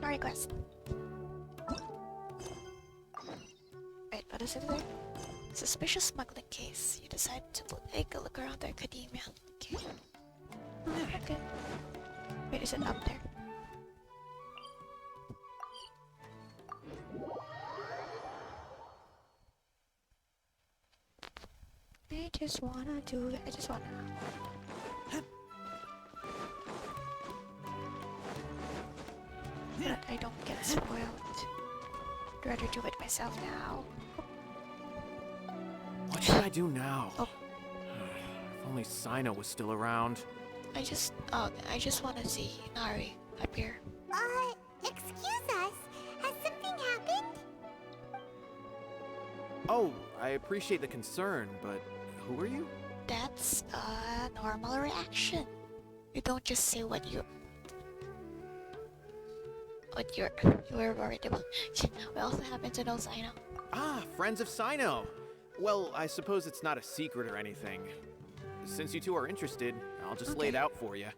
Story quest. Wait, what is it there? Suspicious smuggling case. You decide to take a look around the academia. Okay. Okay. Wait, is it up there? I just wanna do it. I just wanna. But I don't get spoiled. I'd rather do it myself now. What should I do now? Oh. If only Cyno was still around. I just wanna see Nari up here. Excuse us. Has something happened? Oh, I appreciate the concern, but who are you? That's a normal reaction. You don't just say what you're worried about. We also happen to know Cyno. Ah, friends of Cyno. Well, I suppose it's not a secret or anything. Since you two are interested, I'll just lay it out for you.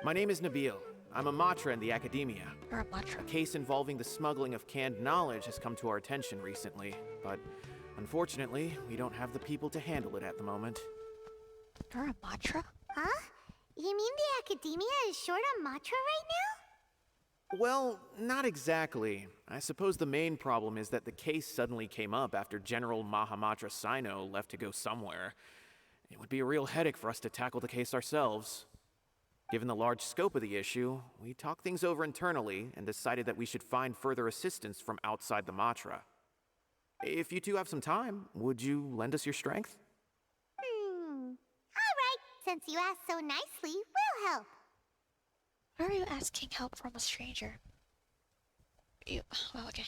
My name is Nabil. I'm a Matra in the Academia. You're a Matra. A case involving the smuggling of canned knowledge has come to our attention recently, but unfortunately, we don't have the people to handle it at the moment. You're a Matra? Huh? You mean the Academia is short on Matra right now? Well, not exactly. I suppose the main problem is that the case suddenly came up after General Mahamatra Cyno left to go somewhere. It would be a real headache for us to tackle the case ourselves. Given the large scope of the issue, we talked things over internally and decided that we should find further assistance from outside the Matra. If you two have some time, would you lend us your strength? Alright, since you asked so nicely, we'll help. Why are you asking help from a stranger? Well, okay.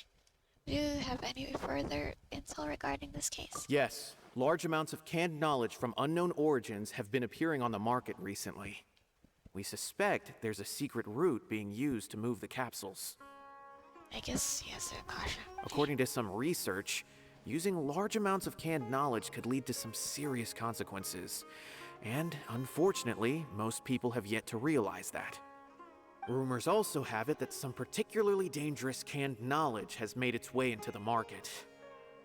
Do you have any further intel regarding this case? Yes. Large amounts of canned knowledge from unknown origins have been appearing on the market recently. We suspect there's a secret route being used to move the capsules. I guess yes, caution. According to some research, using large amounts of canned knowledge could lead to some serious consequences. And unfortunately, most people have yet to realize that. Rumors also have it that some particularly dangerous canned knowledge has made its way into the market.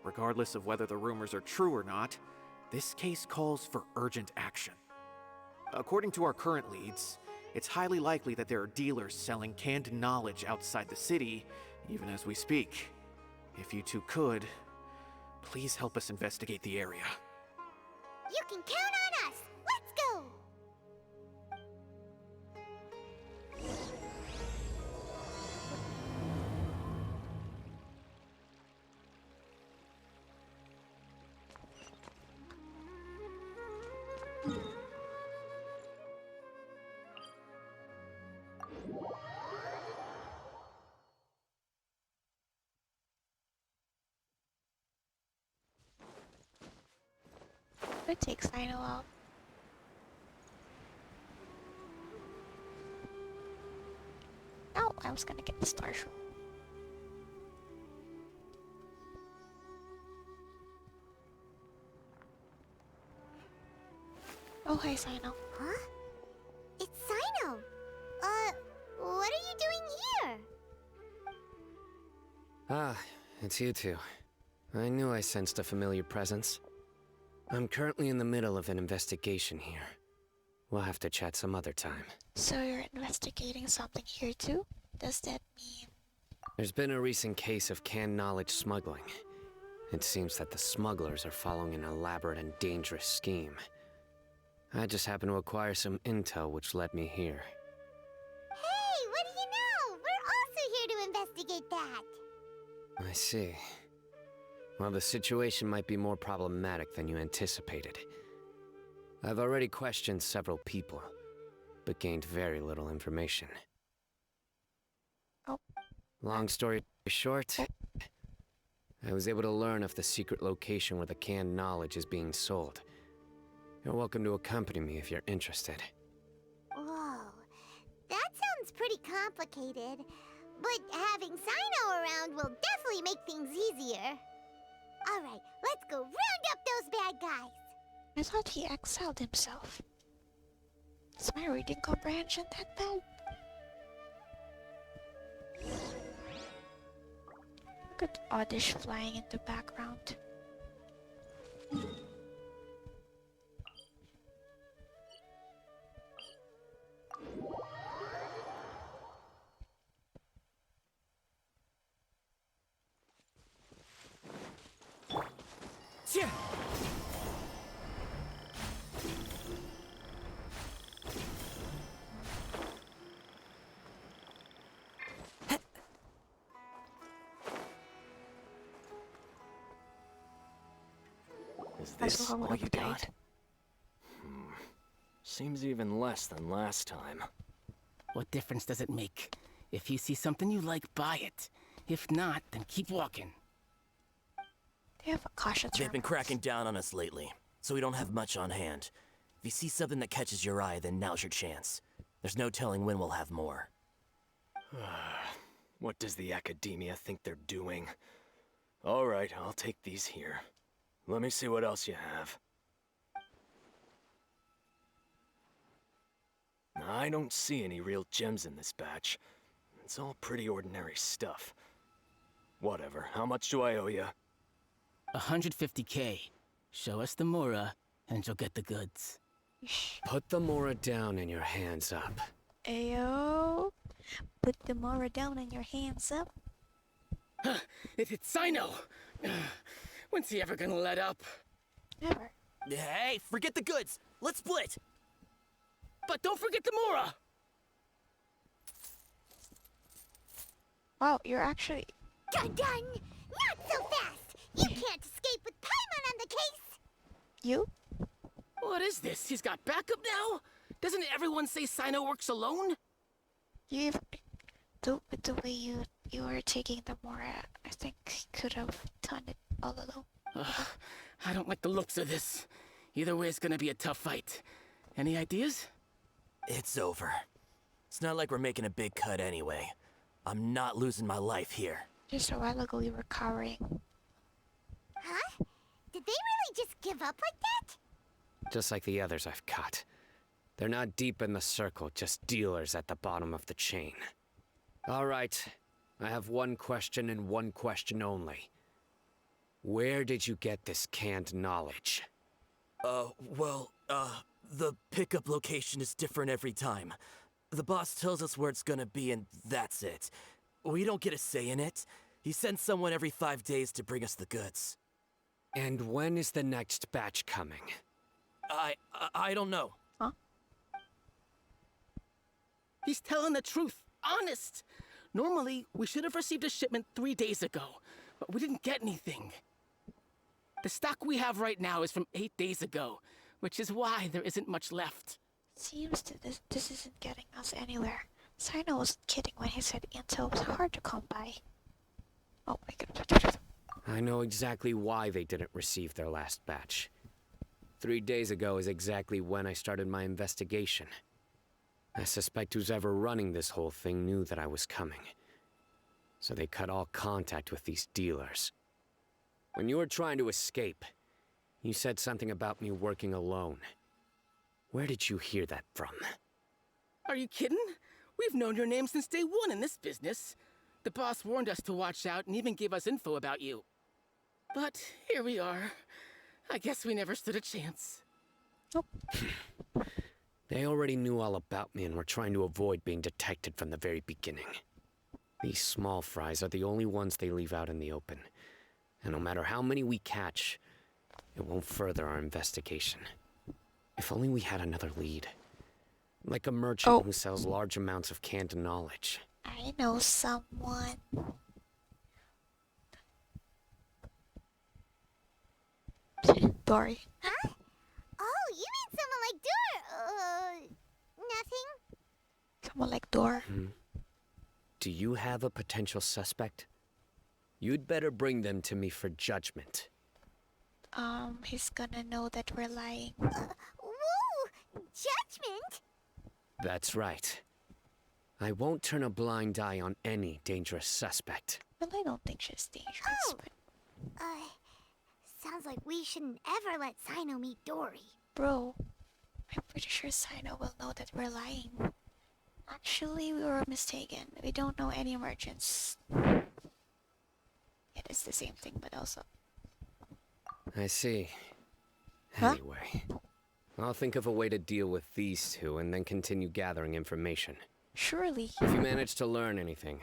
Regardless of whether the rumors are true or not, this case calls for urgent action. According to our current leads, it's highly likely that there are dealers selling canned knowledge outside the city, even as we speak. If you two could, please help us investigate the area. You can count on us! Let's go! It takes Cyno out. Oh, I was gonna get the star show. Oh, hi, Cyno. Huh? It's Cyno! What are you doing here? Ah, it's you two. I knew I sensed a familiar presence. I'm currently in the middle of an investigation here. We'll have to chat some other time. So you're investigating something here too? Does that mean... There's been a recent case of canned knowledge smuggling. It seems that the smugglers are following an elaborate and dangerous scheme. I just happened to acquire some intel which led me here. Hey, what do you know? We're also here to investigate that. I see. Well, the situation might be more problematic than you anticipated. I've already questioned several people, but gained very little information. Oh. Long story short, I was able to learn of the secret location where the canned knowledge is being sold. You're welcome to accompany me if you're interested. Whoa, that sounds pretty complicated. But having Cyno around will definitely make things easier. Alright, let's go round up those bad guys. I thought he exiled himself. Is my reading comprehension that bad? Good oddish flying in the background. Yeah. Is this all you got? Seems even less than last time. What difference does it make? If you see something you like, buy it. If not, then keep walking. They have a cautious They've been cracking down on us lately, so we don't have much on hand. If you see something that catches your eye, then now's your chance. There's no telling when we'll have more. What does the academia think they're doing? All right, I'll take these here. Let me see what else you have. I don't see any real gems in this batch. It's all pretty ordinary stuff. Whatever, how much do I owe you? 150K. Show us the Mora, and you'll get the goods. Put the Mora down and your hands up. Ayo. Put the Mora down and your hands up. It hit Cyno! When's he ever gonna let up? Never. Hey, forget the goods! Let's split! But don't forget the Mora! Wow, you're actually... Dun dun! Not so fast! You can't escape with Paimon on the case! You? What is this? He's got backup now? Doesn't everyone say Cyno works alone? You even... The way you were taking the Mora, I think he could have done it all alone. I don't like the looks of this. Either way, it's gonna be a tough fight. Any ideas? It's over. It's not like we're making a big cut anyway. I'm not losing my life here. Just a while ago you were cowering. Huh? Did they really just give up like that? Just like the others I've caught. They're not deep in the circle, just dealers at the bottom of the chain. All right, I have one question and one question only. Where did you get this canned knowledge? The pickup location is different every time. The boss tells us where it's gonna be and that's it. We don't get a say in it. He sends someone every 5 days to bring us the goods. And when is the next batch coming? I don't know. Huh? He's telling the truth. Honest. Normally, we should have received a shipment 3 days ago, but we didn't get anything. The stock we have right now is from 8 days ago, which is why there isn't much left. Seems that this isn't getting us anywhere. Cyno wasn't kidding when he said intel was hard to come by. Oh my god. I know exactly why they didn't receive their last batch. 3 days ago is exactly when I started my investigation. I suspect who's ever running this whole thing knew that I was coming. So they cut all contact with these dealers. When you were trying to escape, you said something about me working alone. Where did you hear that from? Are you kidding? We've known your name since day one in this business. The boss warned us to watch out and even gave us info about you. But here we are. I guess we never stood a chance. Nope. They already knew all about me and were trying to avoid being detected from the very beginning. These small fries are the only ones they leave out in the open. And no matter how many we catch, it won't further our investigation. If only we had another lead. Like a merchant who sells large amounts of canned knowledge. I know someone. Dory. Huh? Oh, you mean someone like Dor... nothing? Someone like Dor. Do you have a potential suspect? You'd better bring them to me for judgment. He's gonna know that we're lying. Whoa! Judgment? That's right. I won't turn a blind eye on any dangerous suspect. Well, I don't think she's dangerous, Oh. but... Sounds like we shouldn't ever let Cyno meet Dory. Bro, I'm pretty sure Cyno will know that we're lying. Actually, we were mistaken. We don't know any merchants. It is the same thing, but also. I see. Huh? Anyway, I'll think of a way to deal with these two and then continue gathering information. Surely If you manage to learn anything,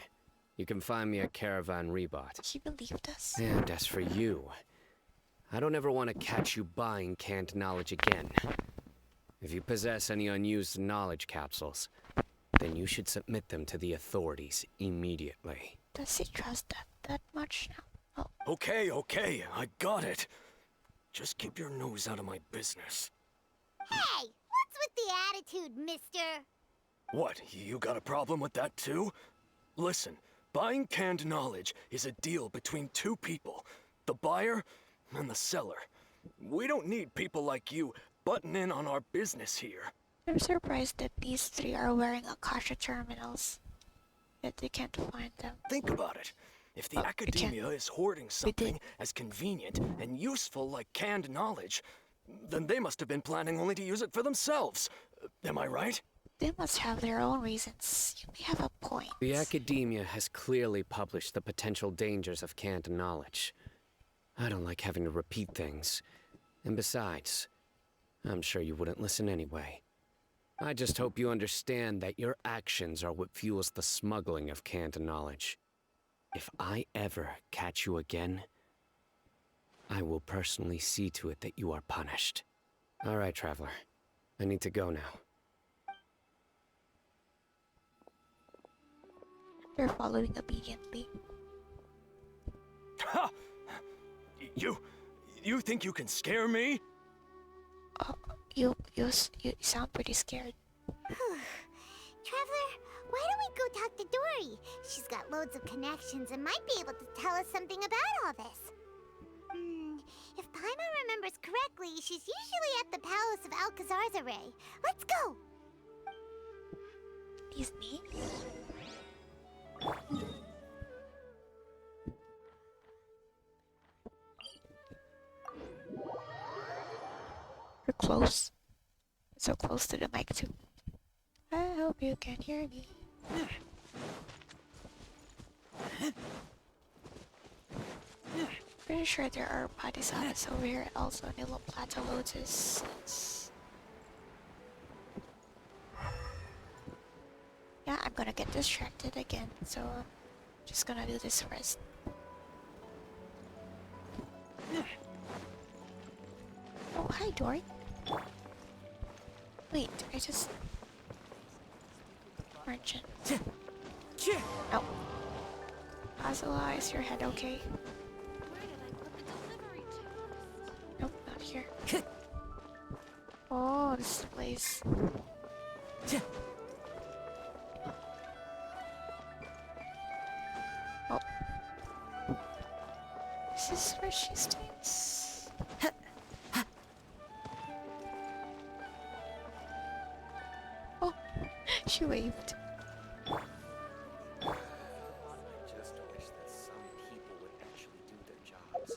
you can find me at Caravan Rebot. he believed us. And as for you, I don't ever want to catch you buying canned knowledge again. If you possess any unused knowledge capsules, then you should submit them to the authorities immediately. Does he trust that much now? Oh, Okay, I got it. Just keep your nose out of my business. Hey, what's with the attitude, mister? What, you got a problem with that too? Listen, buying canned knowledge is a deal between two people, the buyer and the seller. We don't need people like you butting in on our business here. I'm surprised that these three are wearing Akasha terminals. Yet they can't find them. Think about it. If the Oh, we academia is hoarding something as convenient and useful like canned knowledge, then they must have been planning only to use it for themselves. Am I right? They must have their own reasons. You may have a point. The academia has clearly published the potential dangers of canned knowledge. I don't like having to repeat things. And besides, I'm sure you wouldn't listen anyway. I just hope you understand that your actions are what fuels the smuggling of canned knowledge. If I ever catch you again, I will personally see to it that you are punished. All right, Traveler. I need to go now. They're following obediently. Ha! You think you can scare me? You sound pretty scared. Traveler, why don't we go talk to Dory? She's got loads of connections and might be able to tell us something about all this. If Paimon remembers correctly, she's usually at the palace of Alcazar's array. Let's go! These me? We're close. So close to the mic too. I hope you can hear me. Pretty sure there are Padisas over here, also Nilo Plateau Lotus. Yeah, I'm gonna get distracted again, so I'm just gonna do this first. Oh, hi, Dory. Wait, I just... Merchant. No. Azula, is your head okay? Nope, not here. Oh, this is the place. Oh. This is where she stays. Oh, she waved. Just wish that some people would actually do their jobs.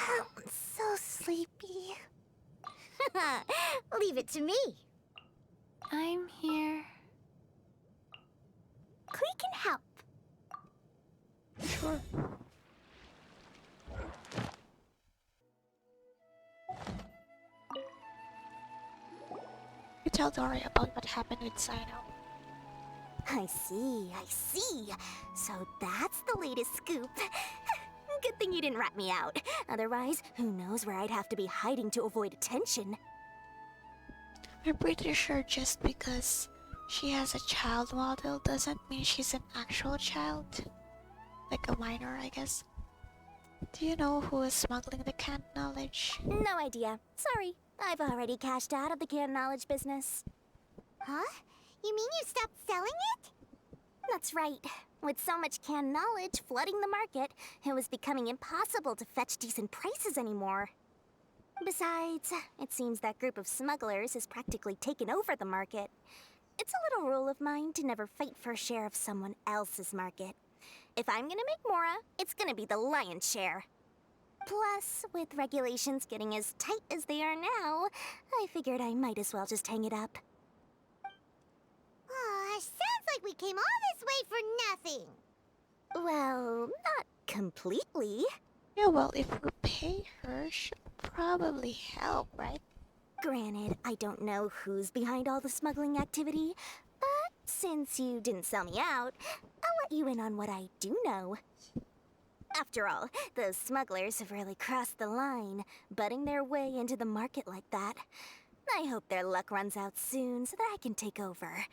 I'm so sleepy. Leave it to me. I'm here. We can help. Sure. You tell Dory about what happened with Cyno. I see. So that's the latest scoop. Good thing you didn't rat me out. Otherwise, who knows where I'd have to be hiding to avoid attention. I'm pretty sure just because she has a child model doesn't mean she's an actual child. Like a minor, I guess. Do you know who is smuggling the canned knowledge? No idea. Sorry. I've already cashed out of the canned knowledge business. Huh? You mean you stopped selling it? That's right. With so much canned knowledge flooding the market, it was becoming impossible to fetch decent prices anymore. Besides, it seems that group of smugglers has practically taken over the market. It's a little rule of mine to never fight for a share of someone else's market. If I'm gonna make Mora, it's gonna be the lion's share. Plus, with regulations getting as tight as they are now, I figured I might as well just hang it up. Aw, sounds like we came all this way for nothing. Well, not completely. Yeah, well, if we pay her, she'll probably help, right? Granted, I don't know who's behind all the smuggling activity, but since you didn't sell me out, I'll let you in on what I do know. After all, those smugglers have really crossed the line, butting their way into the market like that. I hope their luck runs out soon so that I can take over.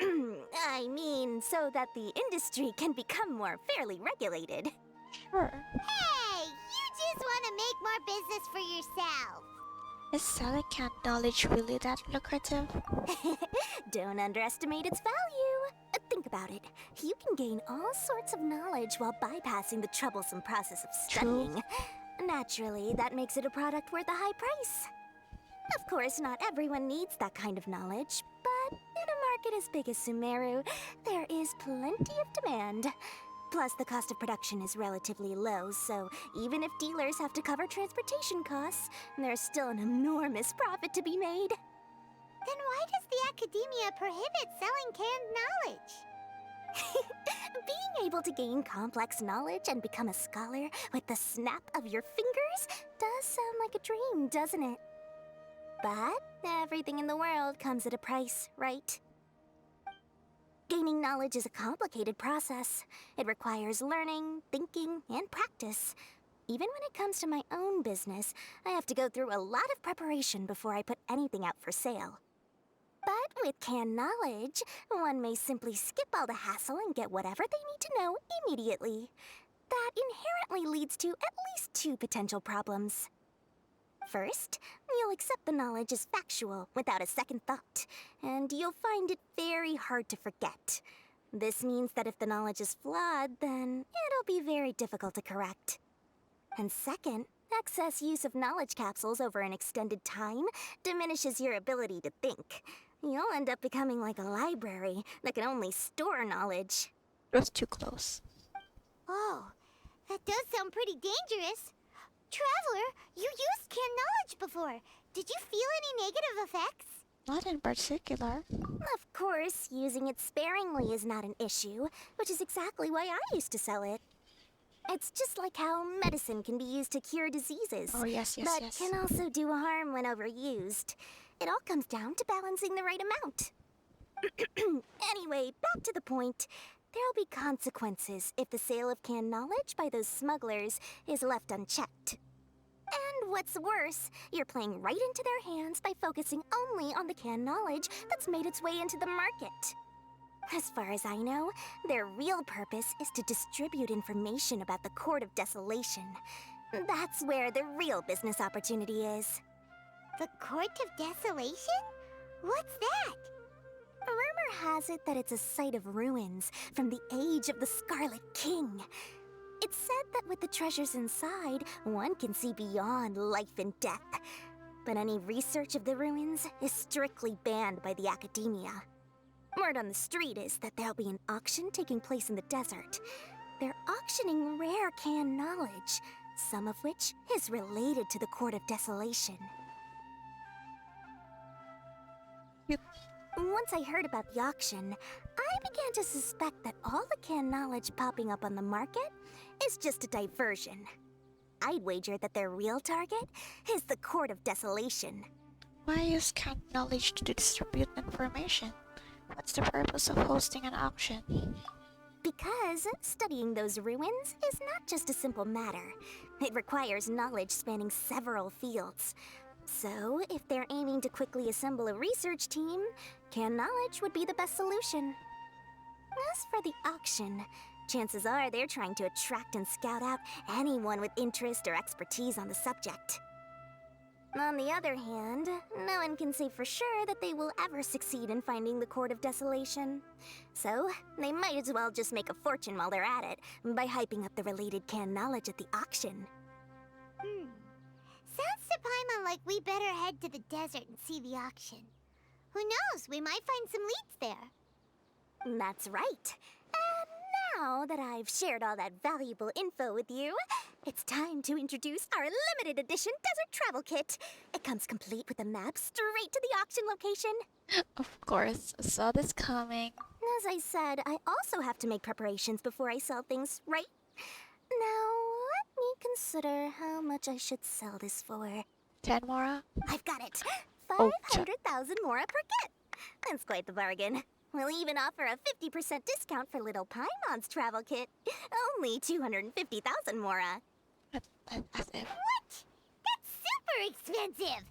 I mean, so that the industry can become more fairly regulated. Sure. Hey, you just want to make more business for yourself. Is selling canned knowledge really that lucrative? Don't underestimate its value. Think about it. You can gain all sorts of knowledge while bypassing the troublesome process of studying. Naturally, that makes it a product worth a high price. Of course, not everyone needs that kind of knowledge, but in a market as big as Sumeru, there is plenty of demand. Plus, the cost of production is relatively low, so even if dealers have to cover transportation costs, there's still an enormous profit to be made. Then why does the academia prohibit selling canned knowledge? Being able to gain complex knowledge and become a scholar with the snap of your fingers does sound like a dream, doesn't it? But everything in the world comes at a price, right? Gaining knowledge is a complicated process. It requires learning, thinking, and practice. Even when it comes to my own business, I have to go through a lot of preparation before I put anything out for sale. But with canned knowledge, one may simply skip all the hassle and get whatever they need to know immediately. That inherently leads to at least two potential problems. First, you'll accept the knowledge as factual without a second thought, and you'll find it very hard to forget. This means that if the knowledge is flawed, then it'll be very difficult to correct. And second, excess use of knowledge capsules over an extended time diminishes your ability to think. You'll end up becoming like a library that can only store knowledge. It was too close. Oh, that does sound pretty dangerous. Traveler, you used canned knowledge before. Did you feel any negative effects? Not in particular. Of course, using it sparingly is not an issue, which is exactly why I used to sell it. It's just like how medicine can be used to cure diseases. Oh, yes, yes, but yes. can also do harm when overused. It all comes down to balancing the right amount. Anyway, back to the point. There'll be consequences if the sale of canned knowledge by those smugglers is left unchecked. And what's worse, you're playing right into their hands by focusing only on the canned knowledge that's made its way into the market. As far as I know, their real purpose is to distribute information about the Court of Desolation. That's where the real business opportunity is. The Court of Desolation? What's that? Rumor has it that it's a site of ruins from the age of the Scarlet King. It's said that with the treasures inside, one can see beyond life and death. But any research of the ruins is strictly banned by the academia. Word on the street is that there'll be an auction taking place in the desert. They're auctioning rare canned knowledge, some of which is related to the Court of Desolation. Once I heard about the auction, I began to suspect that all the canned knowledge popping up on the market is just a diversion. I'd wager that their real target is the Court of Desolation. Why use canned knowledge to distribute information? What's the purpose of hosting an auction? Because studying those ruins is not just a simple matter. It requires knowledge spanning several fields. So, if they're aiming to quickly assemble a research team, canned knowledge would be the best solution. As for the auction, chances are they're trying to attract and scout out anyone with interest or expertise on the subject. On the other hand, no one can say for sure that they will ever succeed in finding the Court of Desolation. So, they might as well just make a fortune while they're at it by hyping up the related canned knowledge at the auction. Sounds to Paimon like we better head to the desert and see the auction. Who knows, we might find some leads there. That's right. And Now that I've shared all that valuable info with you, it's time to introduce our limited edition desert travel kit. It comes complete with a map straight to the auction location. Of course, I saw this coming. As I said, I also have to make preparations before I sell things, right? Now, let me consider how much I should sell this for. 10 Mora? I've got it! Oh, 500,000 Mora per kit! That's quite the bargain. We'll even offer a 50% discount for Little Paimon's travel kit. Only 250,000 Mora. As if. What? That's super expensive!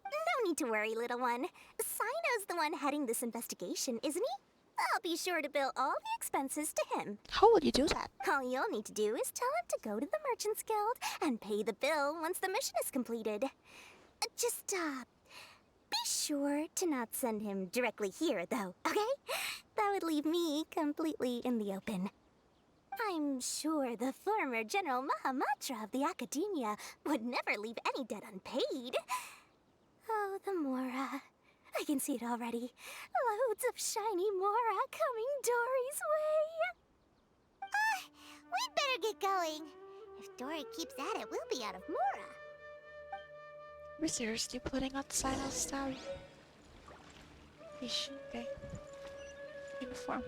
No need to worry, little one. Cyno's the one heading this investigation, isn't he? I'll be sure to bill all the expenses to him. How would you do that? All you'll need to do is tell him to go to the Merchants Guild and pay the bill once the mission is completed. Just, be sure to not send him directly here, though, okay? That would leave me completely in the open. I'm sure the former General Mahamatra of the Academia would never leave any debt unpaid. Oh, the Mora. I can see it already. Loads of shiny Mora coming Dory's way. We'd better get going. If Dory keeps at it, we'll be out of Mora. We're seriously putting out Cyno's story. Fish, okay. Uniform.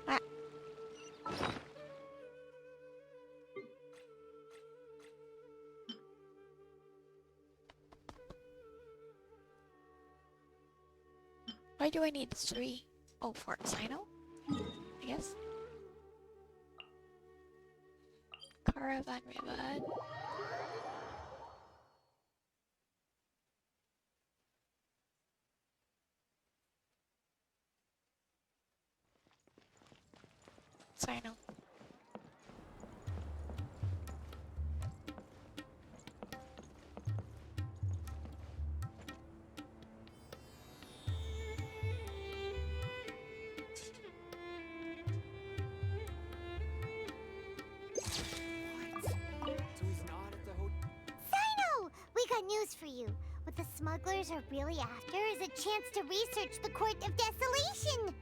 Ah. Why do I need 3? Oh, for Cyno? I guess. Caravan ribbon. Cyno. Cyno! We got news for you. What the smugglers are really after is a chance to research the Court of Desolation.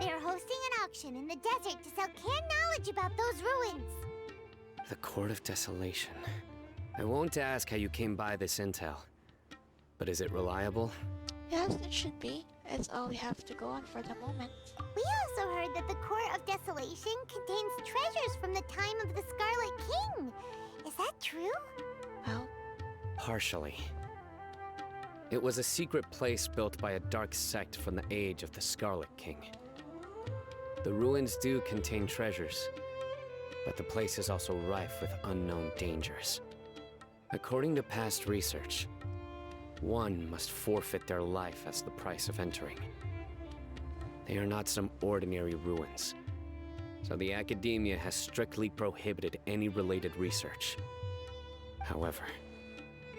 They are hosting an auction in the desert to sell canned knowledge about those ruins. The Court of Desolation. I won't ask how you came by this intel. But is it reliable? Yes, it should be. It's all we have to go on for the moment. We also heard that the Court of Desolation contains treasures from the time of the Scarlet King. Is that true? Well, Partially. It was a secret place built by a dark sect from the age of the Scarlet King. The ruins do contain treasures, but the place is also rife with unknown dangers. According to past research, one must forfeit their life as the price of entering. They are not some ordinary ruins, so the Academia has strictly prohibited any related research. However,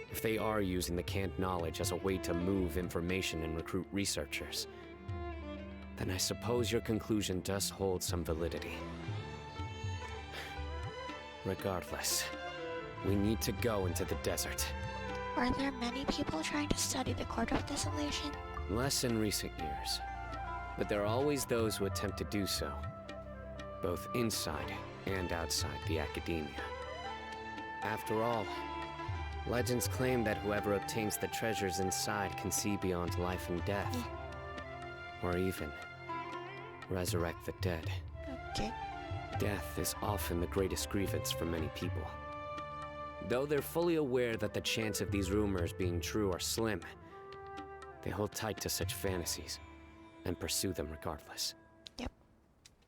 if they are using the canned knowledge as a way to move information and recruit researchers, then I suppose your conclusion does hold some validity. Regardless, we need to go into the desert. are there many people trying to study the Court of Desolation? Less in recent years, but there are always those who attempt to do so, both inside and outside the Academia. After all, legends claim that whoever obtains the treasures inside can see beyond life and death. Or even resurrect the dead. Okay. Death is often the greatest grievance for many people. Though they're fully aware that the chance of these rumors being true are slim, they hold tight to such fantasies and pursue them regardless. Yep.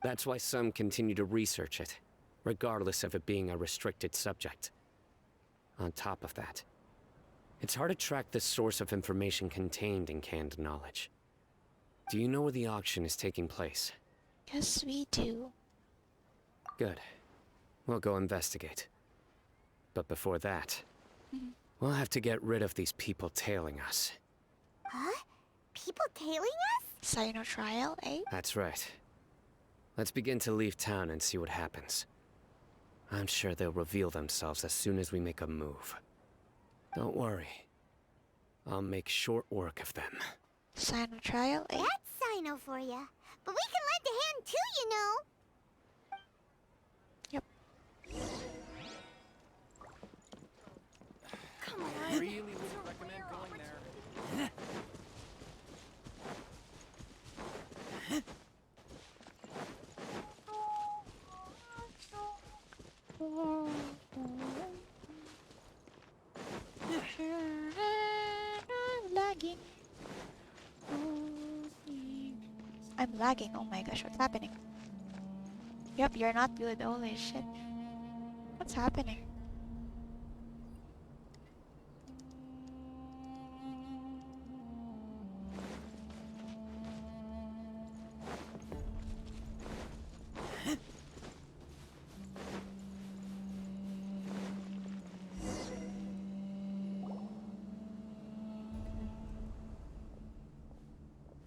That's why some continue to research it, regardless of it being a restricted subject. On top of that, it's hard to track the source of information contained in canned knowledge. Do you know where the auction is taking place? Yes, we do. Good. We'll go investigate. But before that, we'll have to get rid of these people tailing us. Huh? People tailing us? Cyno trial, eh? That's right. Let's begin to leave town and see what happens. I'm sure they'll reveal themselves as soon as we make a move. Don't worry. I'll make short work of them. Cyno trial, eh? That's Cyno for ya. but we can lend a hand too, you know. Yep. Come on. Really wouldn't recommend going there. I'm lagging. I'm lagging. Oh my gosh, what's happening? Yep, you're not good. Holy shit. What's happening?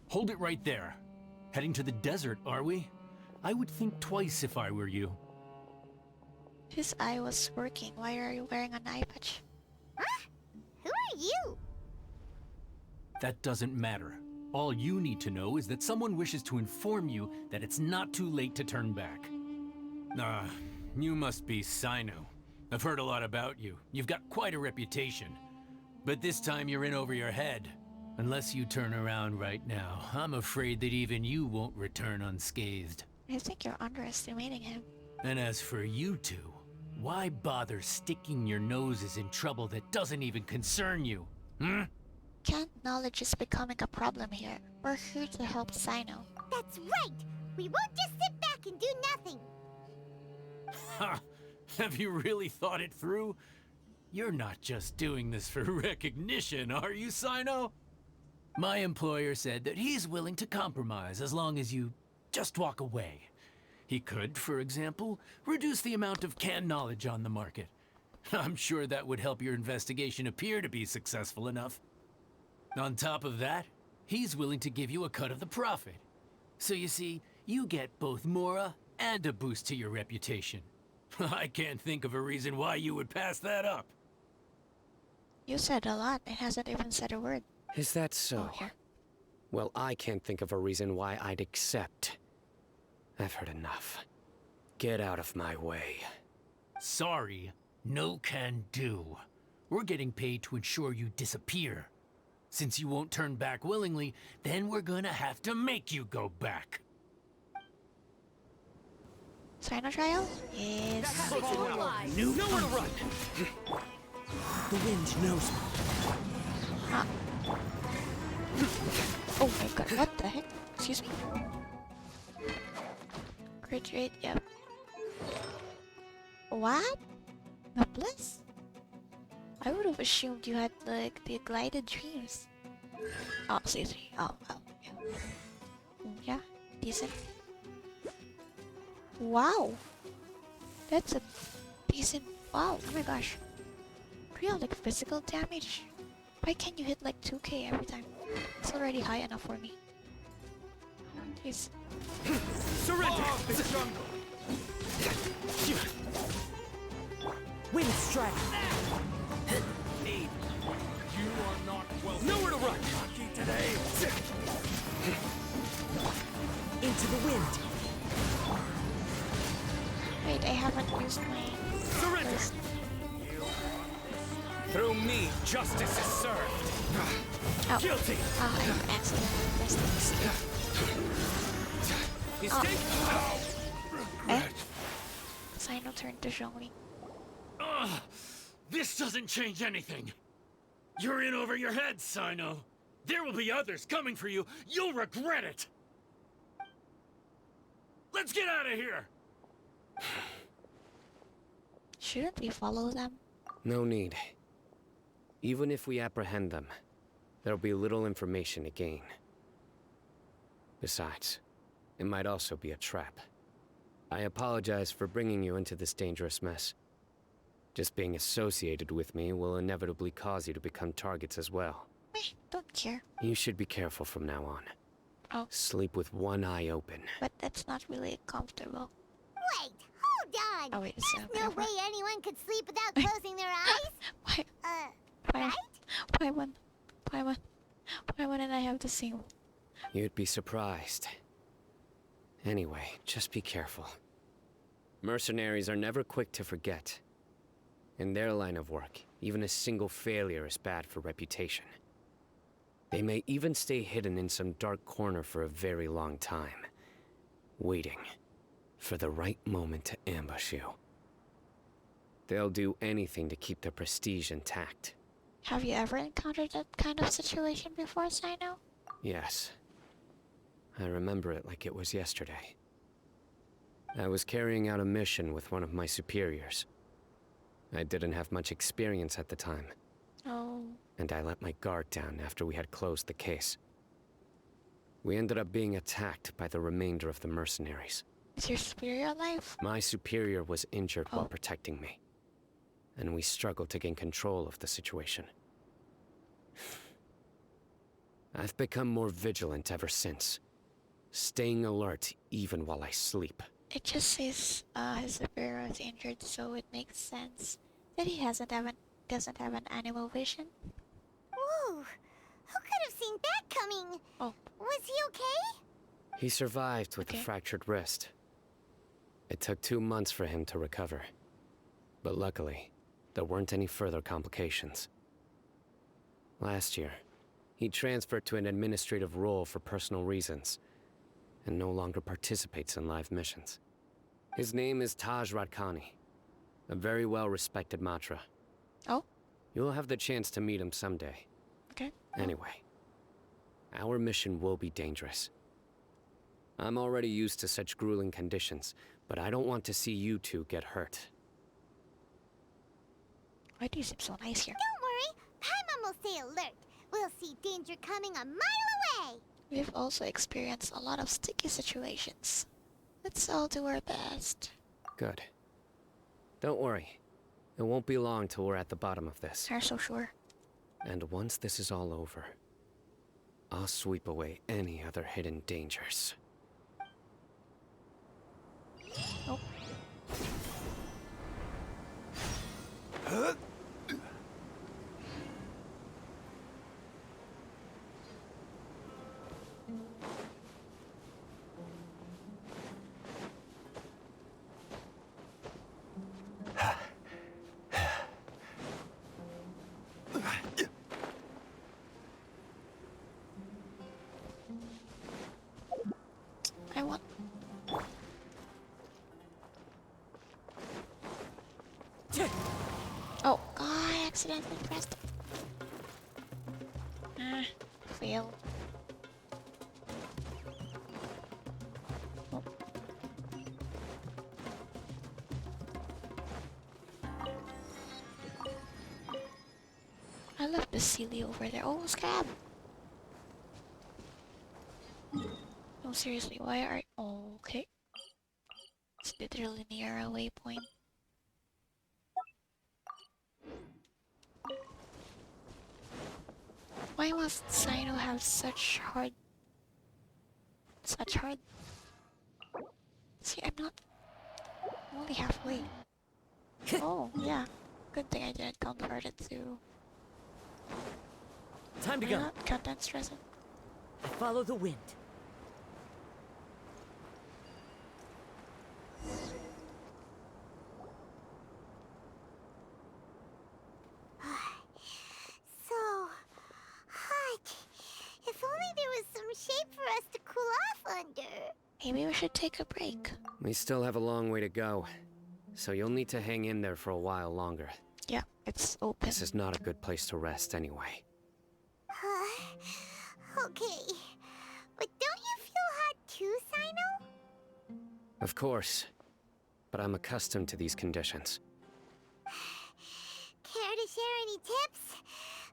Hold it right there. Heading to the desert, are we? I would think twice if I were you. His eye was working. Why are you wearing an eye patch? Huh? Who are you? That doesn't matter. All you need to know is that someone wishes to inform you that it's not too late to turn back. You must be Cyno. I've heard a lot about you. You've got quite a reputation. But this time you're in over your head. Unless you turn around right now, I'm afraid that even you won't return unscathed. I think you're underestimating him. And as for you two, why bother sticking your noses in trouble that doesn't even concern you? Canned knowledge is becoming a problem here. We're here to help Cyno. That's right. We won't just sit back and do nothing. Ha! Have you really thought it through? You're not just doing this for recognition, are you, Cyno? My employer said that he's willing to compromise as long as you just walk away. He could, for example, reduce the amount of canned knowledge on the market. I'm sure that would help your investigation appear to be successful enough. On top of that, he's willing to give you a cut of the profit. So you see, you get both Mora and a boost to your reputation. I can't think of a reason why you would pass that up. You said a lot and hasn't even said a word. Is that so? Oh, here. Well, I can't think of a reason why I'd accept. I've heard enough. Get out of my way. Sorry, no can do. We're getting paid to ensure you disappear. Since you won't turn back willingly, then we're gonna have to make you go back. Cyno trial? Yes. Nowhere to run. The wind knows me. Ah. Oh my god, what the heck? Excuse me? Crit rate, yep. What? Noblesse? I would have assumed you had like the glided dreams. Oh, excuse me. Oh, yeah. Yeah, decent. Wow! That's a decent. Wow, oh my gosh. Real like physical damage? Why can't you hit like 2k every time? It's already high enough for me. Jeez. Surrender! The jungle! Wind strike! You are not welcome. Nowhere to run! Today. Into the wind! Wait, I haven't used my Surrender! first. Through me, justice is served. Oh. Guilty! Oh, I have accident. Mistake. Eh? Cyno turned to Zhongli. This doesn't change anything. You're in over your head, Cyno. There will be others coming for you. You'll regret it. Let's get out of here. Shouldn't we follow them? No need. Even if we apprehend them, there'll be little information to gain. Besides, it might also be a trap. I apologize for bringing you into this dangerous mess. Just being associated with me will inevitably cause you to become targets as well. Meh, don't care. You should be careful from now on. Oh. Sleep with one eye open. But that's not really comfortable. Wait, hold on. Oh wait, There's no whatever. way anyone could sleep without closing their eyes. Why? Why? Right? Why one? Why one? Why wouldn't I have the same? You'd be surprised. Anyway, just be careful. Mercenaries are never quick to forget. In their line of work, even a single failure is bad for reputation. They may even stay hidden in some dark corner for a very long time, waiting for the right moment to ambush you. They'll do anything to keep their prestige intact. Have you ever encountered that kind of situation before, Cyno? Yes. I remember it like it was yesterday. I was carrying out a mission with one of my superiors. I didn't have much experience at the time. Oh. And I let my guard down after we had closed the case. We ended up being attacked by the remainder of the mercenaries. Is your superior alive? My superior was injured while Oh. protecting me, and we struggled to gain control of the situation. I've become more vigilant ever since, staying alert even while I sleep. It just says his superior was injured, so it makes sense that he doesn't have an animal vision. Whoa! Who could have seen that coming? Oh. Was he okay? He survived with Okay. a fractured wrist. It took 2 months for him to recover. But luckily, there weren't any further complications. Last year, he transferred to an administrative role for personal reasons, and no longer participates in live missions. His name is Taj Radkani, a very well-respected Matra. Oh. You'll have the chance to meet him someday. Okay. Anyway, our mission will be dangerous. I'm already used to such grueling conditions, but I don't want to see you two get hurt. Why do you seem so nice here? Don't worry, Paimon will stay alert. We'll see danger coming a mile away. We've also experienced a lot of sticky situations. Let's all do our best. Good. Don't worry. It won't be long till we're at the bottom of this. You're so sure. And once this is all over, I'll sweep away any other hidden dangers. Nope. I want... Oh, God, I accidentally pressed it. Ah, fail. Oh. I love the silly over there. Oh, scab! No, seriously, why are... Oh, okay. It's literally near a waypoint. Why must Cyno have such hard... See, I'm only halfway. Oh, yeah. Good thing I didn't convert it to... Time to Why go. not condensed resin? Follow the wind. So hot. If only there was some shape for us to cool off under. Maybe we should take a break. We still have a long way to go, so you'll need to hang in there for a while longer. Yeah, it's open. This is not a good place to rest anyway. Okay. But don't you feel hot too, Cyno? Of course, but I'm accustomed to these conditions. Care to share any tips?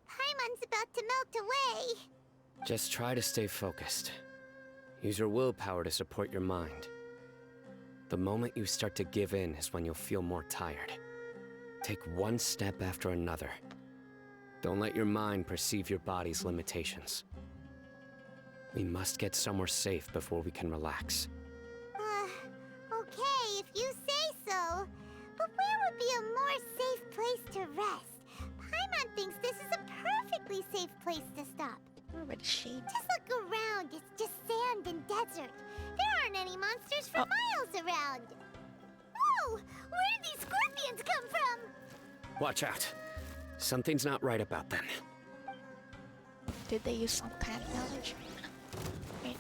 Paimon's about to melt away. Just try to stay focused. Use your willpower to support your mind. The moment you start to give in is when you'll feel more tired. Take one step after another. Don't let your mind perceive your body's limitations. We must get somewhere safe before we can relax. Okay, if you say so. But where would be a more safe place to rest? Paimon thinks this is a perfectly safe place to stop. Where would she? Just look around, it's just sand and desert. There aren't any monsters for miles around. Whoa! Where did these scorpions come from? Watch out. Something's not right about them. Did they use some kind of knowledge? Wait.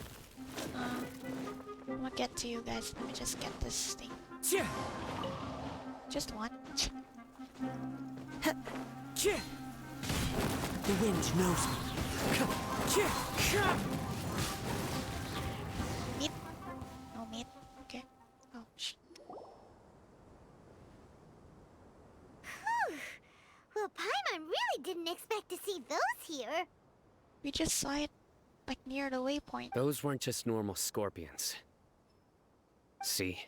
I'm gonna get to you guys. Let me just get this thing. Just one. The wind knows me. Meat? No meat? Okay. Oh, shit. Well, Paimon really didn't expect to see those here. We just saw it, like, near the waypoint. Those weren't just normal scorpions. See?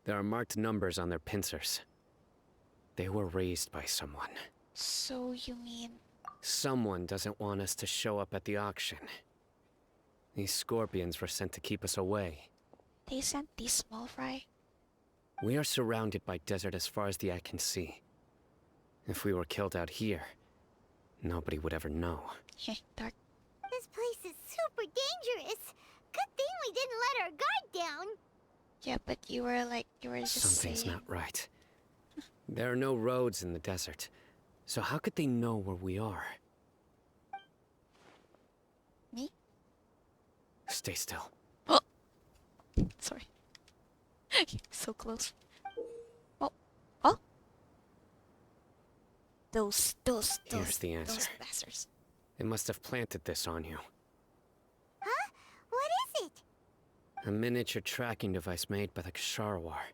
There are marked numbers on their pincers. They were raised by someone. So you mean... Someone doesn't want us to show up at the auction. These scorpions were sent to keep us away. they sent these small fry? We are surrounded by desert as far as the eye can see. If we were killed out here, nobody would ever know. Heh, dark. This place is super dangerous. Good thing we didn't let our guard down. Yeah, but you were just Something's saying... not right. There are no roads in the desert, so how could they know where we are? Me? Stay still. Oh! Sorry. So close. Oh! Oh! Those Here's the answer. those bastards. They must have planted this on you. Huh? What is it? A miniature tracking device made by the Ksharawar.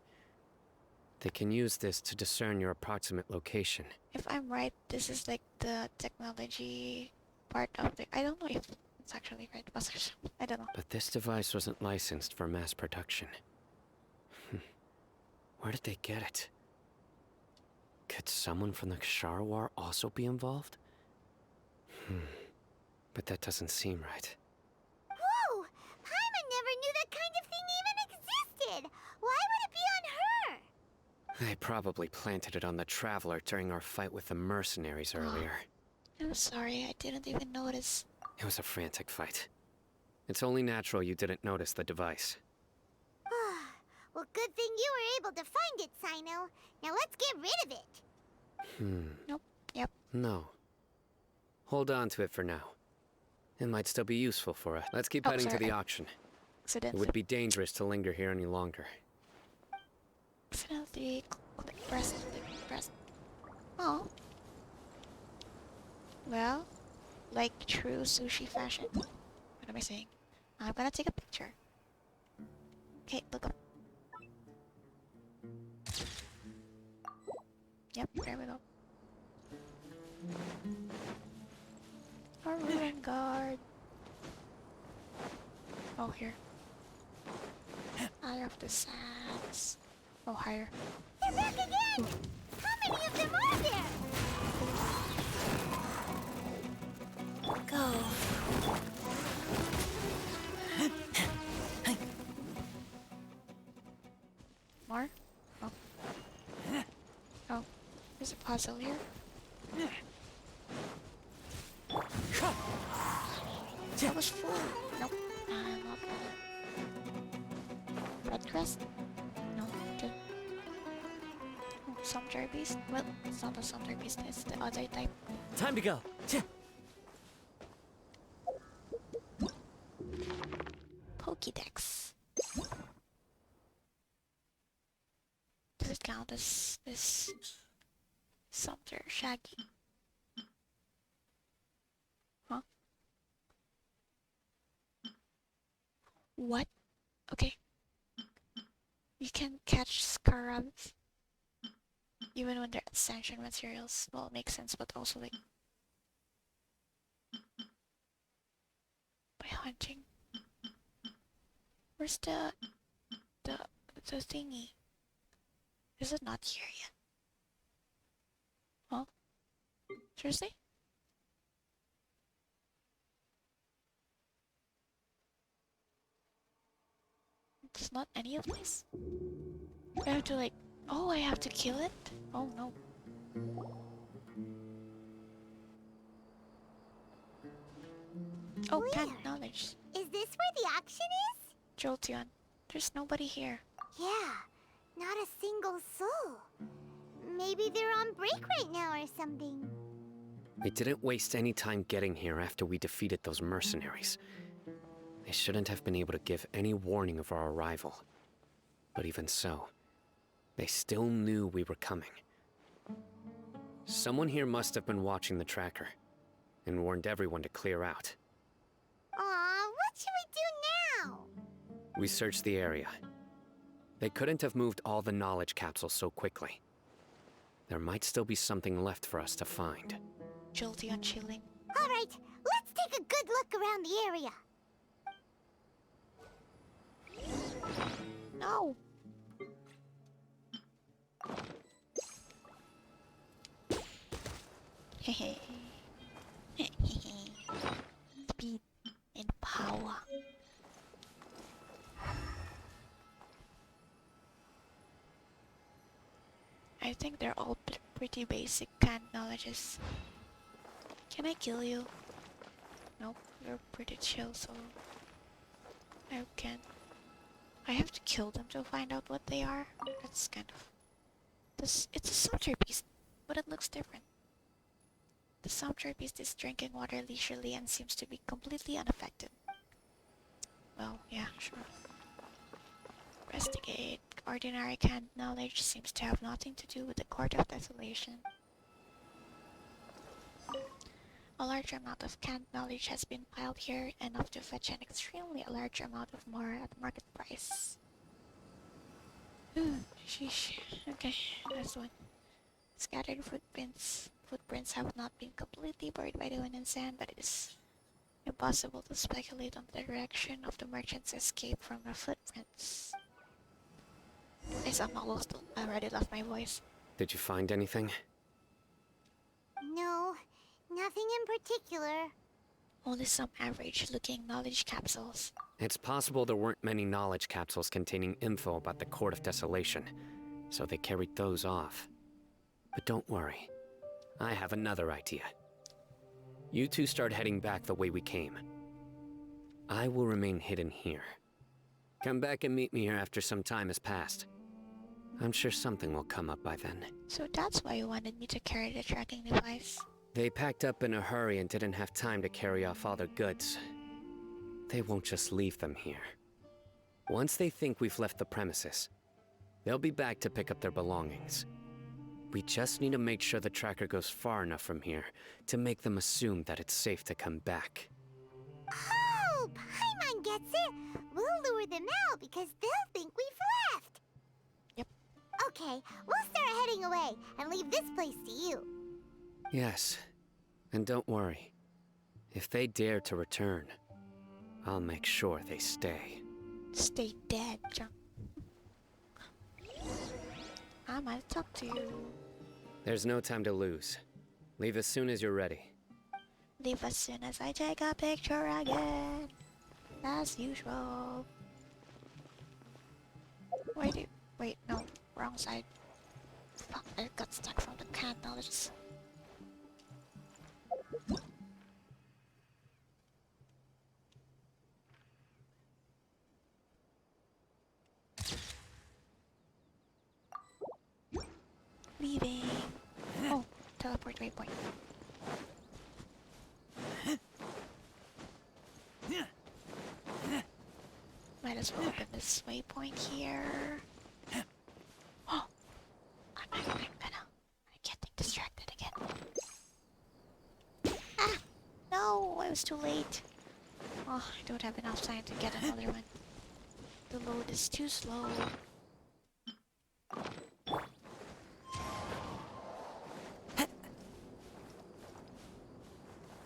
They can use this to discern your approximate location. If I'm right, this is like the technology part of the... I don't know if it's actually right. I don't know. But this device wasn't licensed for mass production. Where did they get it? Could someone from the Ksharawar also be involved? But that doesn't seem right. Whoa! Paimon never knew that kind of thing even existed! Why would it be on her? They probably planted it on the Traveler during our fight with the mercenaries earlier. I'm sorry, I didn't even notice. It was a frantic fight. It's only natural you didn't notice the device. Well, good thing you were able to find it, Cyno. Now let's get rid of it. Nope. Yep. No. Hold on to it for now. It might still be useful for us. Let's keep Oh, heading to sorry, the I auction. It Accidentally. would be dangerous to linger here any longer. Accidentally press. Oh. Well, like true sushi fashion. What am I saying? I'm gonna take a picture. Okay, look up. Yep, there we go. Our ruin guard. Oh, here. Eye of the sands. Oh, higher. They're back again! How many of them are there? Go. More? Oh. Oh. There's a puzzle here. That was full. Nope. Not full. Red crest? No. Okay. Oh, Sumpter beast? Well, it's not a Sumpter beast, it's the other type. Time to go. Pokédex. Does it count as this Sumpter Shaggy? Huh? What? Okay. You can catch scarabs even when they're ascension materials. Well, it makes sense, but also like by hunting. Where's the thingy? Is it not here yet? Huh? Seriously? It's not any of this? I have to like... Oh, I have to kill it? Oh no. Oh, plant knowledge. Is this where the auction is? Jolteon. There's nobody here. Yeah, not a single soul. Maybe they're on break right now or something. We didn't waste any time getting here after we defeated those mercenaries. They shouldn't have been able to give any warning of our arrival. But even so, they still knew we were coming. Someone here must have been watching the tracker and warned everyone to clear out. Aw, what should we do now? We searched the area. They couldn't have moved all the knowledge capsules so quickly. There might still be something left for us to find. Jolty on chilling. All right, let's take a good look around the area. No! Hehe. Speed and power. I think they're all pretty basic canned knowledges. Can I kill you? Nope, you're pretty chill, so I can. I have to kill them to find out what they are. That's kind of this. It's a sumpter beast, but it looks different. The sumpter beast is drinking water leisurely and seems to be completely unaffected. Well, yeah, sure. Investigate. Ordinary canned knowledge seems to have nothing to do with the Court of Desolation. A large amount of canned knowledge has been piled here, enough to fetch an extremely large amount of more at market price. Sheesh. Okay, last one. Scattered footprints. Footprints have not been completely buried by the wind and sand, but it is impossible to speculate on the direction of the merchant's escape from the footprints. I somehow lost. I already lost my voice. Did you find anything? No, nothing in particular. Only some average-looking knowledge capsules. It's possible there weren't many knowledge capsules containing info about the Court of Desolation, so they carried those off. But don't worry. I have another idea. You two start heading back the way we came. I will remain hidden here. Come back and meet me here after some time has passed. I'm sure something will come up by then. So that's why you wanted me to carry the tracking device. They packed up in a hurry and didn't have time to carry off all their goods. They won't just leave them here. Once they think we've left the premises, they'll be back to pick up their belongings. We just need to make sure the tracker goes far enough from here to make them assume that it's safe to come back. Oh, Paimon gets it. We'll lure them out because they'll think we've left. Yep. Okay, we'll start heading away and leave this place to you. Yes, and don't worry. If they dare to return, I'll make sure they stay. Stay dead, John. I might talk to you. There's no time to lose. Leave as soon as you're ready. Leave as soon as I take a picture again. As usual. Wait, no, wrong side. Fuck, I got stuck from the canned knowledge. Leaving. Oh, teleport waypoint. Might as well open this waypoint here. Oh, I'm getting distracted again. Ah, no, I was too late. Oh, I don't have enough time to get another one. The load is too slow.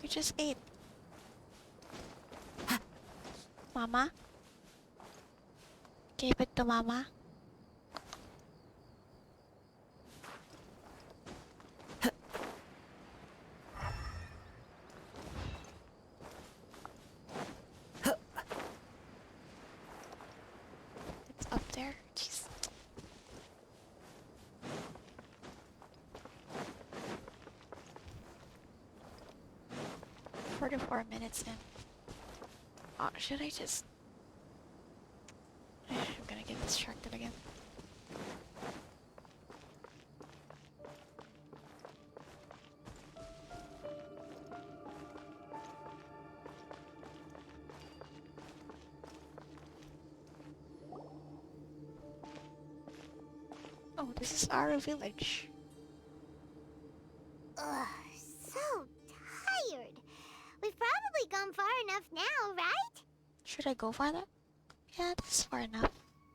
You just ate. Mama? Give it to Mama. It's up there. Jeez. 44 minutes in. Oh, should I just... distracted again. Oh, this is our village. Ugh, so tired. We've probably gone far enough now, right? Should I go farther? Yeah, this is far enough.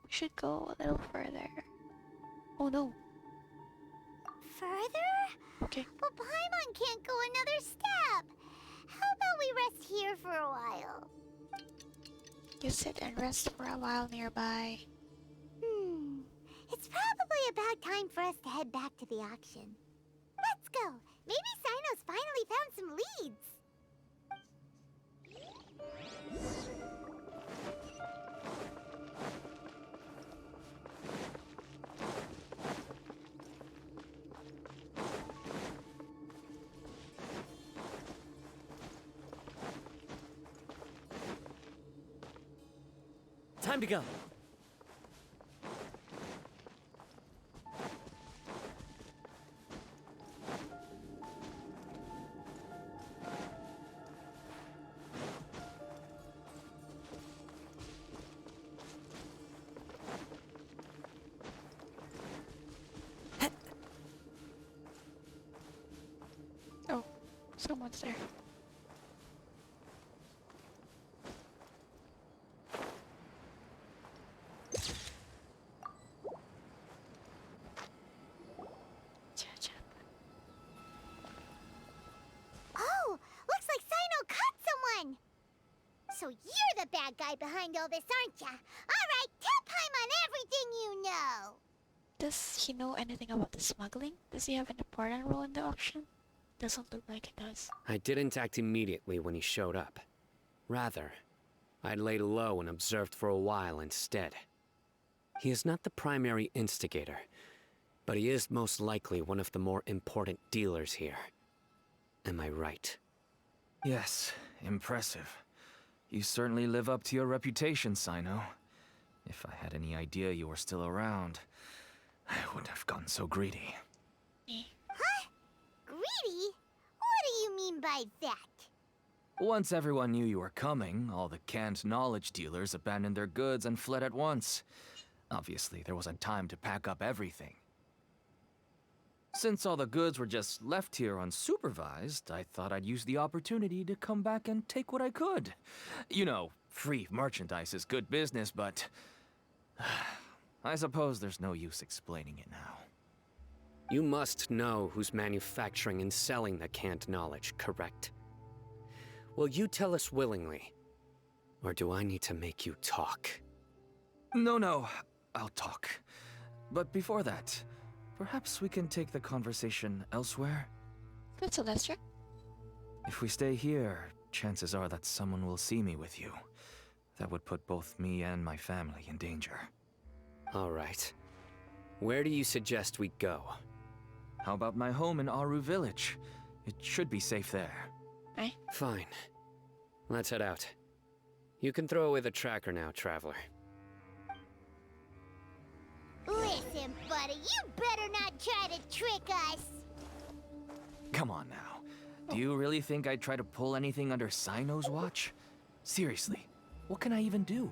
We should go a little further. Oh no. Further? Okay. But Paimon can't go another step. How about we rest here for a while? You sit and rest for a while nearby. It's probably about time for us to head back to the auction. Let's go. Maybe Cyno's finally found some leads. Time to go. Oh, someone's there. Oh, looks like Cyno caught someone. So you're the bad guy behind all this, aren't ya? All right, tell Paimon everything you know. Does he know anything about the smuggling? Does he have an important role in the auction? Doesn't look like it does. I didn't act immediately when he showed up. Rather, I laid low and observed for a while instead. He is not the primary instigator, but he is most likely one of the more important dealers here. Am I right? Yes, impressive. You certainly live up to your reputation, Cyno. If I had any idea you were still around, I wouldn't have gotten so greedy. Huh? Greedy? What do you mean by that? Once everyone knew you were coming, all the canned knowledge dealers abandoned their goods and fled at once. Obviously, there wasn't time to pack up everything. Since all the goods were just left here unsupervised, I thought I'd use the opportunity to come back and take what I could. You know, free merchandise is good business, but I suppose there's no use explaining it now. You must know who's manufacturing and selling the canned knowledge, correct? Will you tell us willingly? Or do I need to make you talk? No, I'll talk. But before that, perhaps we can take the conversation elsewhere? Good, Celestia. If we stay here, chances are that someone will see me with you. That would put both me and my family in danger. All right. Where do you suggest we go? How about my home in Aru Village? It should be safe there. Eh? Fine. Let's head out. You can throw away the tracker now, Traveler. Listen, buddy, you better not try to trick us. Come on now. Do you really think I'd try to pull anything under Cyno's watch? Seriously, what can I even do?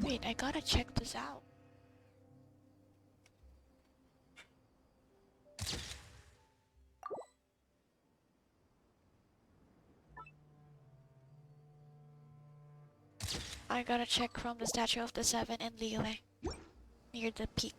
Wait, I gotta check this out. I gotta check from the Statue of the Seven in Liyue, near the peak.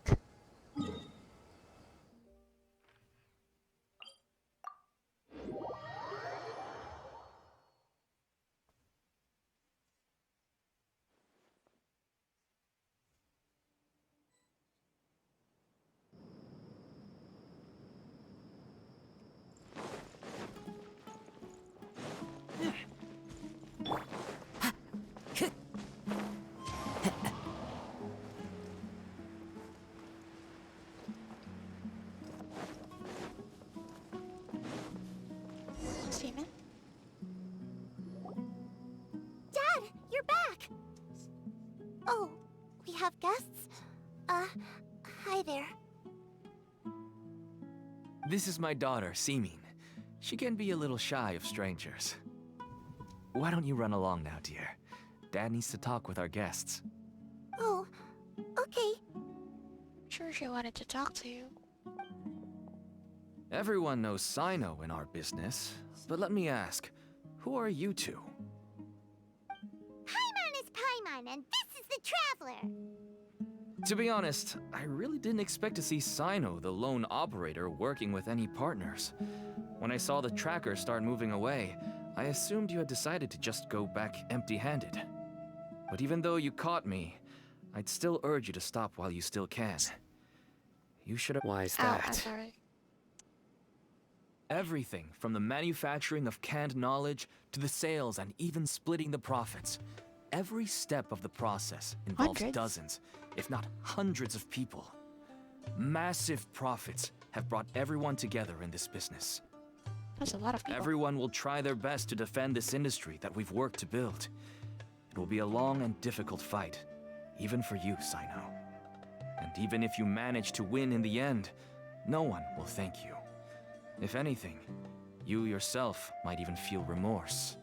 have guests? Hi there. This is my daughter, Simin. She can be a little shy of strangers. Why don't you run along now, dear? Dad needs to talk with our guests. Oh, okay. Sure, she wanted to talk to you. Everyone knows Cyno in our business, but let me ask, who are you two? Paimon is Paimon, and this is the Traveler. To be honest, I really didn't expect to see Cyno, the lone operator, working with any partners. When I saw the tracker start moving away, I assumed you had decided to just go back empty-handed. But even though you caught me, I'd still urge you to stop while you still can. You should have— Why is Ow, I'm that? sorry. Everything from the manufacturing of canned knowledge to the sales and even splitting the profits. Every step of the process involves Hundreds? dozens, if not hundreds of people. Massive profits have brought everyone together in this business. That's a lot of people. Everyone will try their best to defend this industry that we've worked to build. It will be a long and difficult fight, even for you, Cyno. And even if you manage to win in the end, no one will thank you. If anything, you yourself might even feel remorse.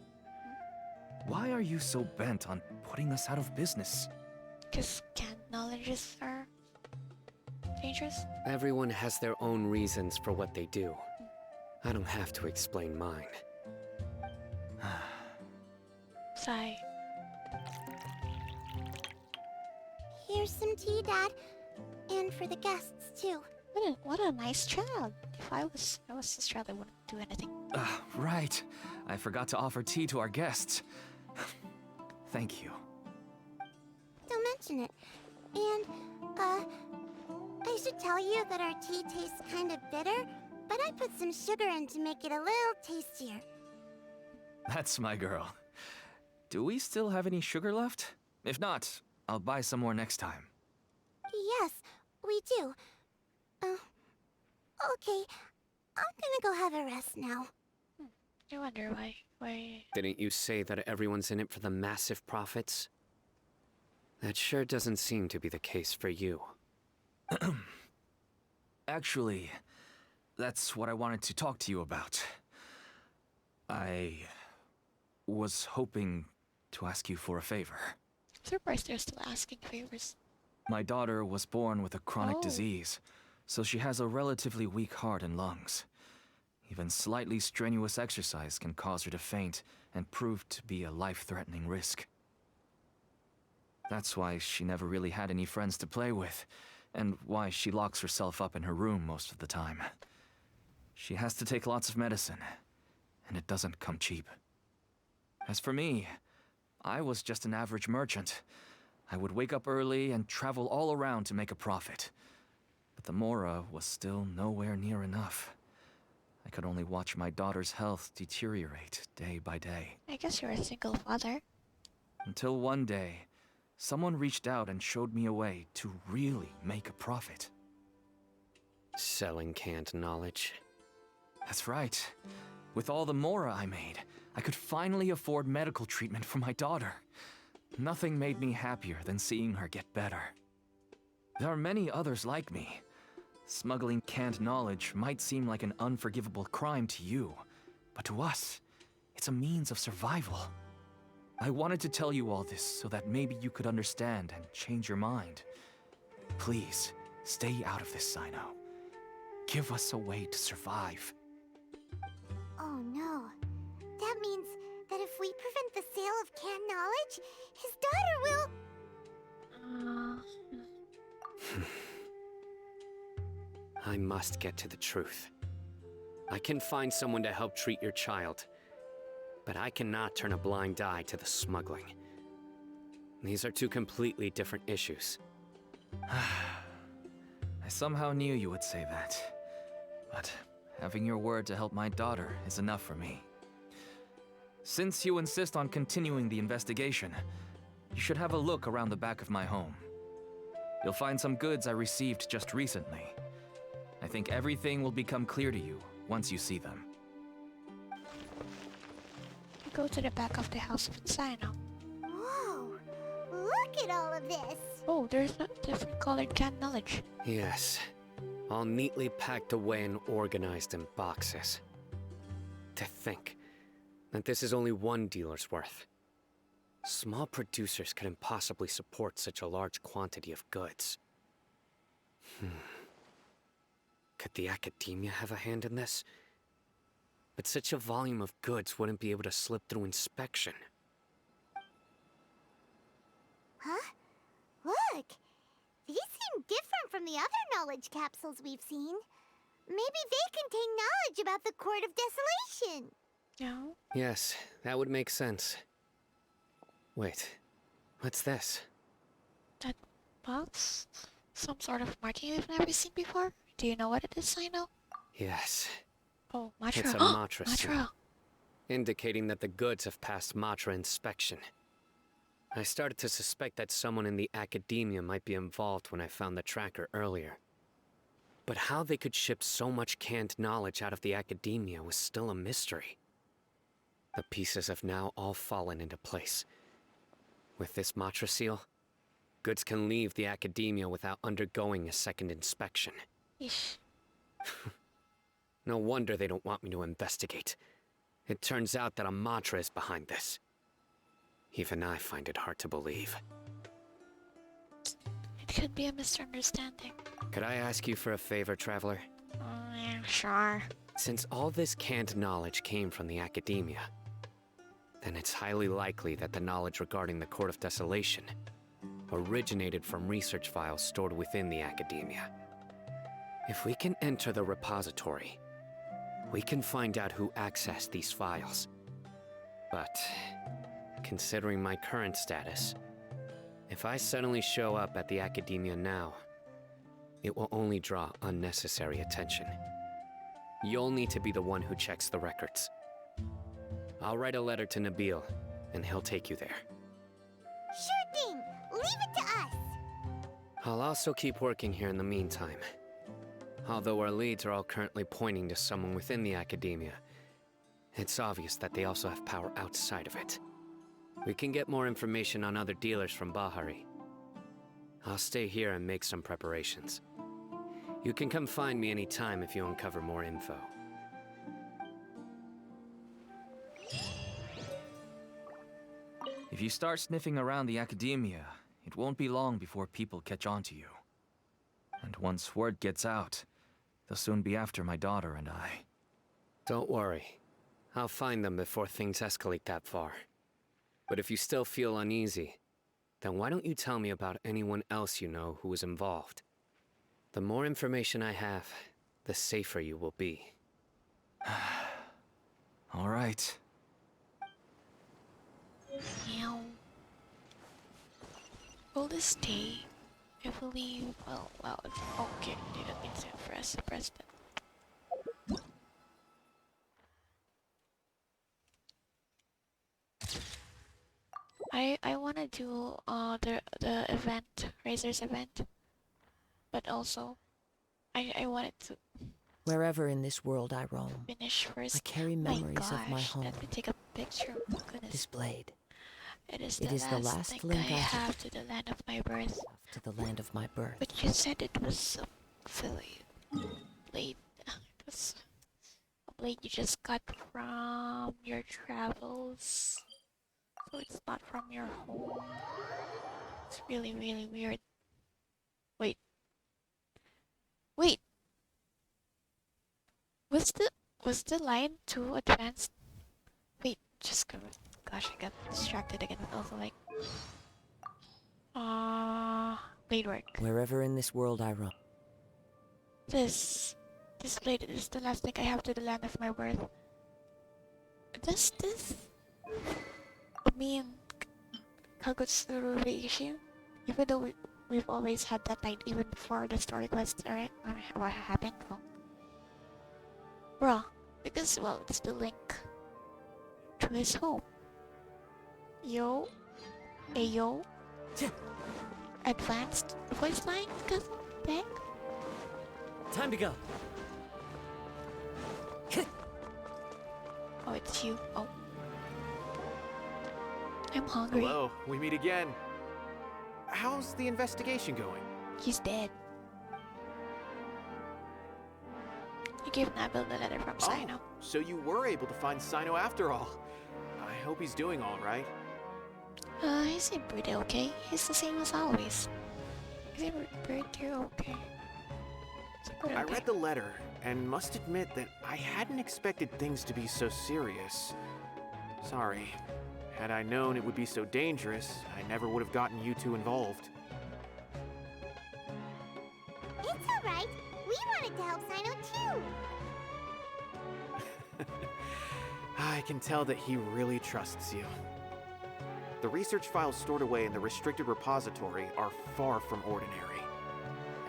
Why are you so bent on putting us out of business? Because canned knowledges are dangerous. Everyone has their own reasons for what they do. I don't have to explain mine. Sigh. Here's some tea, Dad. And for the guests, too. What a nice child. If I was this child, I wouldn't do anything. Right. I forgot to offer tea to our guests. Thank you. Don't mention it. And, I should tell you that our tea tastes kind of bitter, but I put some sugar in to make it a little tastier. That's my girl. Do we still have any sugar left? If not, I'll buy some more next time. Yes, we do. Okay. I'm gonna go have a rest now. I wonder why. Didn't you say that everyone's in it for the massive profits? That sure doesn't seem to be the case for you. Actually, that's what I wanted to talk to you about. I was hoping to ask you for a favor. Surprised they're still asking favors. My daughter was born with a chronic Oh. disease, so she has a relatively weak heart and lungs. Even slightly strenuous exercise can cause her to faint and prove to be a life-threatening risk. That's why she never really had any friends to play with, and why she locks herself up in her room most of the time. She has to take lots of medicine, and it doesn't come cheap. As for me, I was just an average merchant. I would wake up early and travel all around to make a profit. But the Mora was still nowhere near enough. I could only watch my daughter's health deteriorate day by day. I guess you're a single father. Until one day, someone reached out and showed me a way to really make a profit. Selling canned knowledge. That's right. With all the Mora I made, I could finally afford medical treatment for my daughter. Nothing made me happier than seeing her get better. There are many others like me. Smuggling canned knowledge might seem like an unforgivable crime to you, but to us, it's a means of survival. I wanted to tell you all this so that maybe you could understand and change your mind. Please, stay out of this, Cyno. Give us a way to survive. Oh no. That means that if we prevent the sale of canned knowledge, his daughter will... I must get to the truth. I can find someone to help treat your child, but I cannot turn a blind eye to the smuggling. These are two completely different issues. I somehow knew you would say that. But having your word to help my daughter is enough for me. Since you insist on continuing the investigation, you should have a look around the back of my home. You'll find some goods I received just recently. I think everything will become clear to you once you see them. Go to the back of the house with Cyno. Whoa! Look at all all of this? Oh, there's a different colored canned knowledge. Yes. All neatly packed away and organized in boxes. To think that this is only one dealer's worth. Small producers couldn't possibly support such a large quantity of goods. Could the academia have a hand in this? But such a volume of goods wouldn't be able to slip through inspection. Huh? Look! These seem different from the other knowledge capsules we've seen. Maybe they contain knowledge about the Court of Desolation. No. Yes, that would make sense. Wait, what's this? That box? Some sort of marking we've never seen before? Do you know what it is, Cyno? Yes, Oh, Matra. it's a Matra seal, Matra. indicating that the goods have passed Matra inspection. I started to suspect that someone in the academia might be involved when I found the tracker earlier. But how they could ship so much canned knowledge out of the academia was still a mystery. The pieces have now all fallen into place. With this Matra seal, goods can leave the academia without undergoing a second inspection. Yeesh. No wonder they don't want me to investigate. It turns out that a Matra is behind this. Even I find it hard to believe. It could be a misunderstanding. Could I ask you for a favor, Traveler? Yeah, sure. Since all this canned knowledge came from the academia, then it's highly likely that the knowledge regarding the Court of Desolation originated from research files stored within the academia. If we can enter the repository, we can find out who accessed these files. But, considering my current status, if I suddenly show up at the academia now, it will only draw unnecessary attention. You'll need to be the one who checks the records. I'll write a letter to Nabil, and he'll take you there. Sure thing! Leave it to us! I'll also keep working here in the meantime. Although our leads are all currently pointing to someone within the academia, it's obvious that they also have power outside of it. We can get more information on other dealers from Bahari. I'll stay here and make some preparations. You can come find me anytime if you uncover more info. If you start sniffing around the academia, it won't be long before people catch on to you. And once word gets out, they'll soon be after my daughter and I. Don't worry. I'll find them before things escalate that far. But if you still feel uneasy, then why don't you tell me about anyone else you know who was involved? The more information I have, the safer you will be. All right. Meow. Will this stay? I believe. Well, okay. Didn't mean to press that. I wanna do the event, Razor's event, but also I wanted to Wherever in this world I roam, finish first. I carry My memories of my gosh, home. let me take a picture. Oh goodness, This blade, it is it is the last link link I I have to the land of my birth. to the land of my birth. But you said it was a silly blade. It was a blade you just got from your travels. So it's not from your home. It's really, really weird. Wait. Wait. Was the line too advanced? Wait, just go. Gosh, I got distracted again. But also like, blade work. Wherever in this world I roam, This blade is the last link I have to the land of my birth. Does this mean Kagutsuru Reishin? Even though we've always had that line even before the story quest, alright? What happened? Oh. Bruh, because, well, it's the link to his home. Yo. Ayo. Advanced voice line? Cause, dang. Time to go. Oh, it's you. Oh. I'm hungry. Hello, we meet again. how's the investigation going? He's dead. You gave Nabil the letter from Cyno. So you were able to find Cyno after all. I hope he's doing all right. He seemed pretty okay. He's the same as always. He seemed pretty okay. I read the letter and must admit that I hadn't expected things to be so serious. Sorry. Had I known it would be so dangerous, I never would have gotten you two involved. It's alright. We wanted to help Cyno too. I can tell that he really trusts you. The research files stored away in the restricted repository are far from ordinary.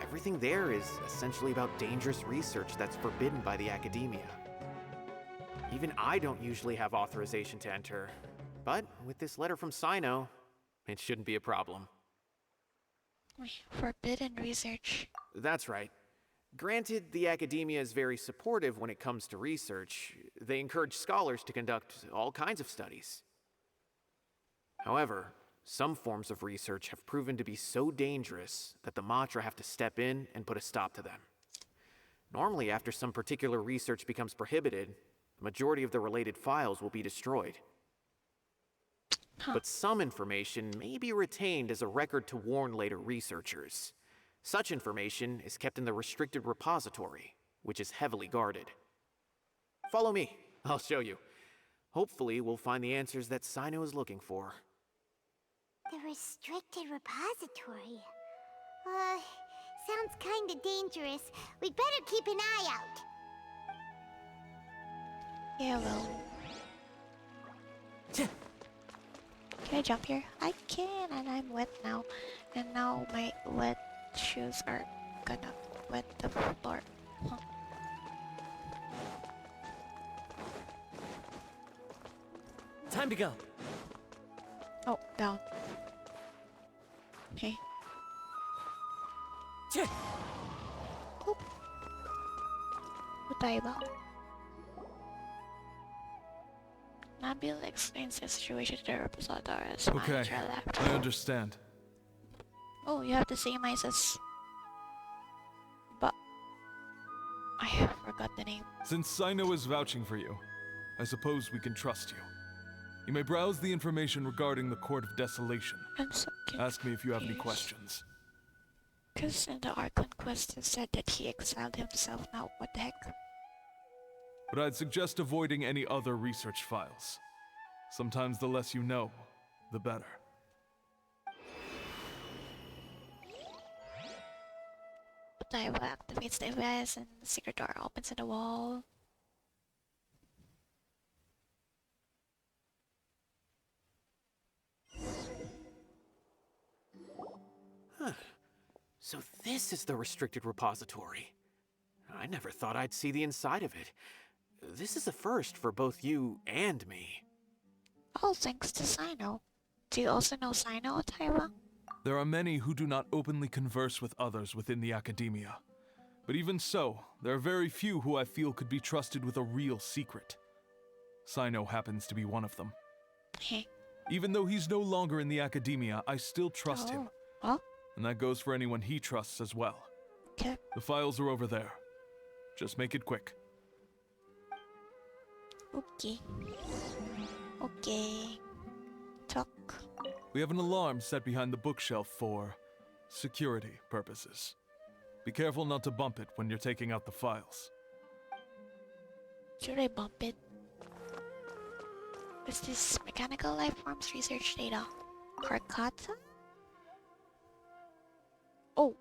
Everything there is essentially about dangerous research that's forbidden by the academia. Even I don't usually have authorization to enter, but with this letter from Cyno, it shouldn't be a problem. Forbidden research. That's right. Granted, the academia is very supportive when it comes to research. They encourage scholars to conduct all kinds of studies. However, some forms of research have proven to be so dangerous that the Matra have to step in and put a stop to them. Normally, after some particular research becomes prohibited, the majority of the related files will be destroyed. But some information may be retained as a record to warn later researchers. Such information is kept in the restricted repository, which is heavily guarded. Follow me, I'll show you. Hopefully, we'll find the answers that Cyno is looking for. The restricted repository. Sounds kinda dangerous. We'd better keep an eye out. Yeah, well. Can I jump here? I can, and I'm wet now. And now my wet shoes are gonna wet the floor. Huh. Time to go. Oh, down. Okay. Oop. Butay ba? Nabil explains the situation to the repository as Okay, manager left. I understand. Oh, you have the same eyes as... But... I forgot the name. Since Cyno is vouching for you, I suppose we can trust you. You may browse the information regarding the Court of Desolation. I'm so confused. Ask me if you have any questions. Because in the Archon quest it said that he exiled himself. Now, what the heck? But I'd suggest avoiding any other research files. Sometimes the less you know, the better. Butay activates the device and the secret door opens in the wall. So this is the restricted repository. I never thought I'd see the inside of it. This is a first for both you and me. All thanks to Cyno. Do you also know Cyno, Taiwa? There are many who do not openly converse with others within the academia. But even so, there are very few who I feel could be trusted with a real secret. Cyno happens to be one of them. Heh. Even though he's no longer in the academia, I still trust him. Oh, And that goes for anyone he trusts as well. okay. The files are over there. Just make it quick. Okay. Okay. Talk. We have an alarm set behind the bookshelf for security purposes. Be careful not to bump it when you're taking out the files. Should I bump it? Is this mechanical life forms research data? Karkata? Oh.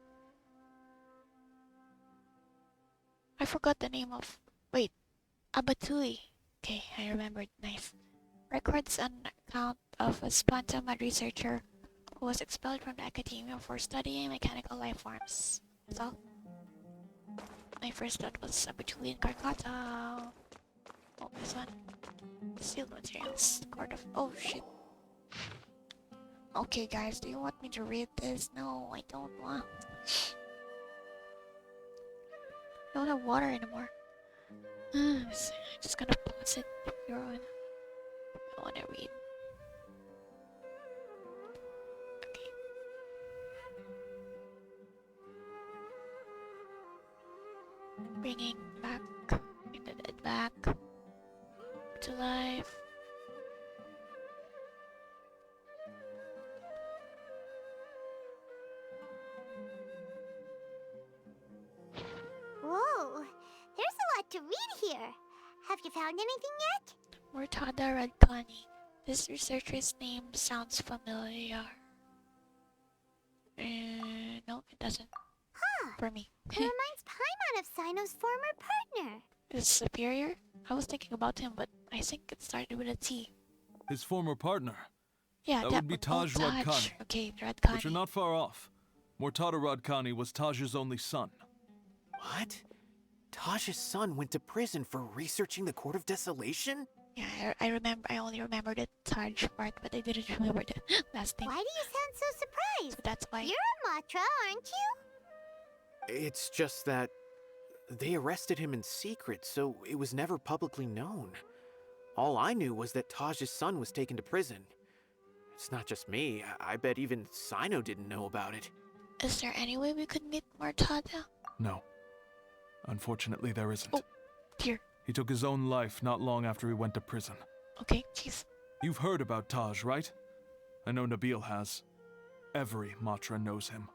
I forgot the name of... Wait. Abatui. Okay, I remembered. Nice. Records an account of a spontaneous researcher who was expelled from the academia for studying mechanical life forms. That's all. My first thought was Abatui in Karkata. Oh, this one. Sealed materials. Court of... Oh, shit. Okay, guys, do you want me to read this? No, I don't want. I don't have water anymore. I'm just gonna pause it. You're on. I wanna read. Okay. Bringing back the dead back to life. Whoa, there's a lot to read here. Have you found anything yet? Murtada Radkani. This researcher's name sounds familiar. No, it doesn't. Huh. For me. It reminds Paimon of Cyno's former partner. Is superior? I was thinking about him, but I think it started with a T. His former partner. Yeah, That would be one. Taj Radkani. Okay, Radkani. But you're not far off. Mortada Radkani was Taj's only son. What? Taj's son went to prison for researching the Court of Desolation? Yeah, I remember. I only remembered the Taj part, but I didn't remember the last name. Why do you sound so surprised? So that's why. You're a Matra, aren't you? It's just that they arrested him in secret, so it was never publicly known. All I knew was that Taj's son was taken to prison. It's not just me. I bet even Cyno didn't know about it. Is there any way we could meet Murtada? No. Unfortunately, there isn't. Oh, dear. He took his own life not long after he went to prison. Okay, jeez. You've heard about Taj, right? I know Nabil has. Every Matra knows him.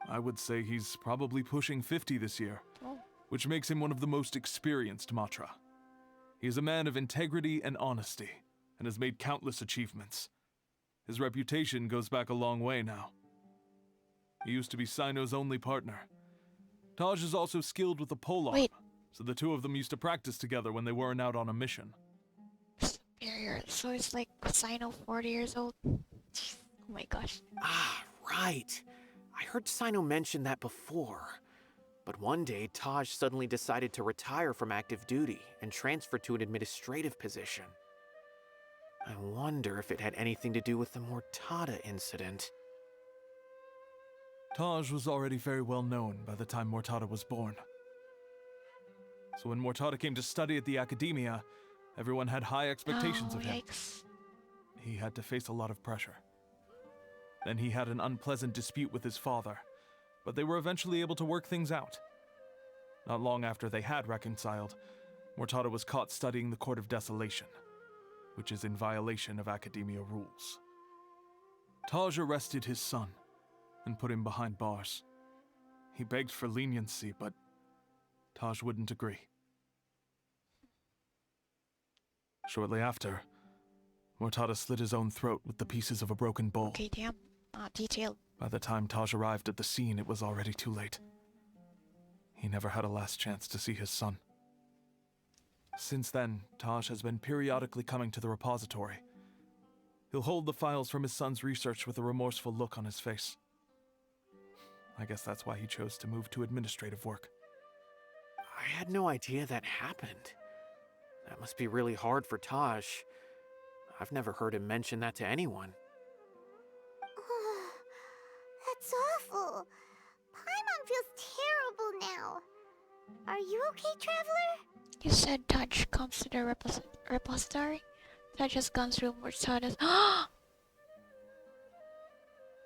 I would say he's probably pushing 50 this year, Oh. which makes him one of the most experienced Matra. He is a man of integrity and honesty, and has made countless achievements. His reputation goes back a long way now. He used to be Cyno's only partner. Taj is also skilled with the polearm, Wait. so the two of them used to practice together when they weren't out on a mission. Superior. So it's like Cyno 40 years old? Jeez. Oh my gosh. Ah, right. I heard Cyno mention that before. But one day, Taj suddenly decided to retire from active duty and transfer to an administrative position. I wonder if it had anything to do with the Mortada incident. Taj was already very well known by the time Mortada was born. So when Mortada came to study at the Academia, everyone had high expectations Oh, of him. yikes. He had to face a lot of pressure. Then he had an unpleasant dispute with his father, but they were eventually able to work things out. Not long after they had reconciled, Mortada was caught studying the Court of Desolation, which is in violation of Academia rules. Taj arrested his son and put him behind bars. He begged for leniency, but Taj wouldn't agree. Shortly after, Mortada slit his own throat with the pieces of a broken bowl. Okay, damn. Detailed. By the time Taj arrived at the scene, it was already too late. He never had a last chance to see his son. Since then, Taj has been periodically coming to the repository. He'll hold the files from his son's research with a remorseful look on his face. I guess that's why he chose to move to administrative work. I had no idea that happened. That must be really hard for Taj. I've never heard him mention that to anyone. That's awful. Paimon feels terrible now. Are you okay, Traveler? You said Taj comes to the repository? Taj has gone through Murtada's. I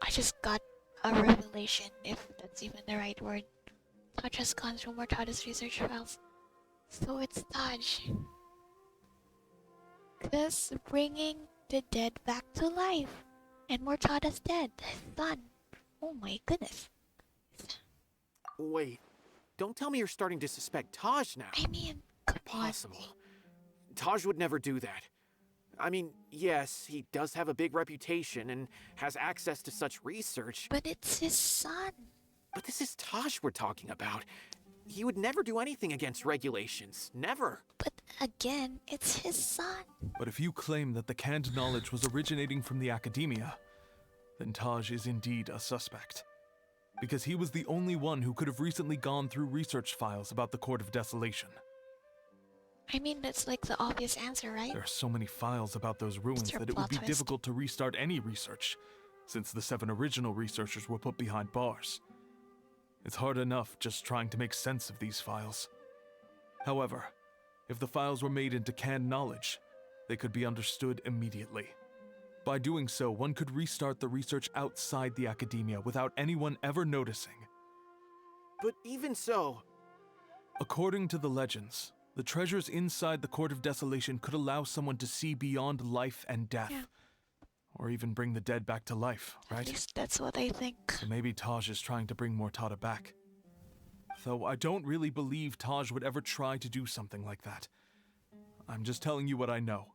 just got a revelation, if that's even the right word. Taj has gone through Murtada's research files. So it's Taj. 'Cause bringing the dead back to life. And Murtada's dead, his son. Oh my goodness. Wait, don't tell me you're starting to suspect Taj now. I mean, come on. Impossible. Taj would never do that. I mean, yes, he does have a big reputation and has access to such research, But it's his son. but this is Taj we're talking about. He would never do anything against regulations. Never. But again, it's his son. But if you claim that the canned knowledge was originating from the Academia, then Taj is indeed a suspect. Because he was the only one who could have recently gone through research files about the Court of Desolation. I mean, that's like the obvious answer, right? There are so many files about those ruins your that it would plot be twist? difficult to restart any research, since the 7 original researchers were put behind bars. It's hard enough just trying to make sense of these files. However, if the files were made into canned knowledge, they could be understood immediately. By doing so, one could restart the research outside the Academia without anyone ever noticing. But even so, According to the legends, the treasures inside the Court of Desolation could allow someone to see beyond life and death. Yeah. Or even bring the dead back to life, At right? least that's what I think. So maybe Taj is trying to bring Mortada back. Though I don't really believe Taj would ever try to do something like that. I'm just telling you what I know.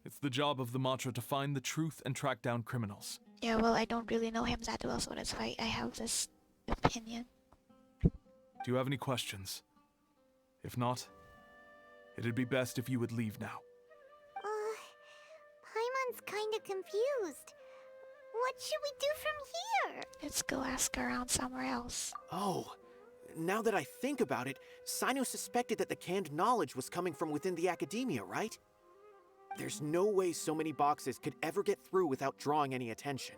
It's the job of the Matra to find the truth and track down criminals. Yeah, well, I don't really know him that well, so that's why I have this opinion. Do you have any questions? If not, it'd be best if you would leave now. Paimon's kinda confused. What should we do from here? Let's go ask around somewhere else. Oh, now that I think about it, Cyno suspected that the canned knowledge was coming from within the academia, right? There's no way so many boxes could ever get through without drawing any attention.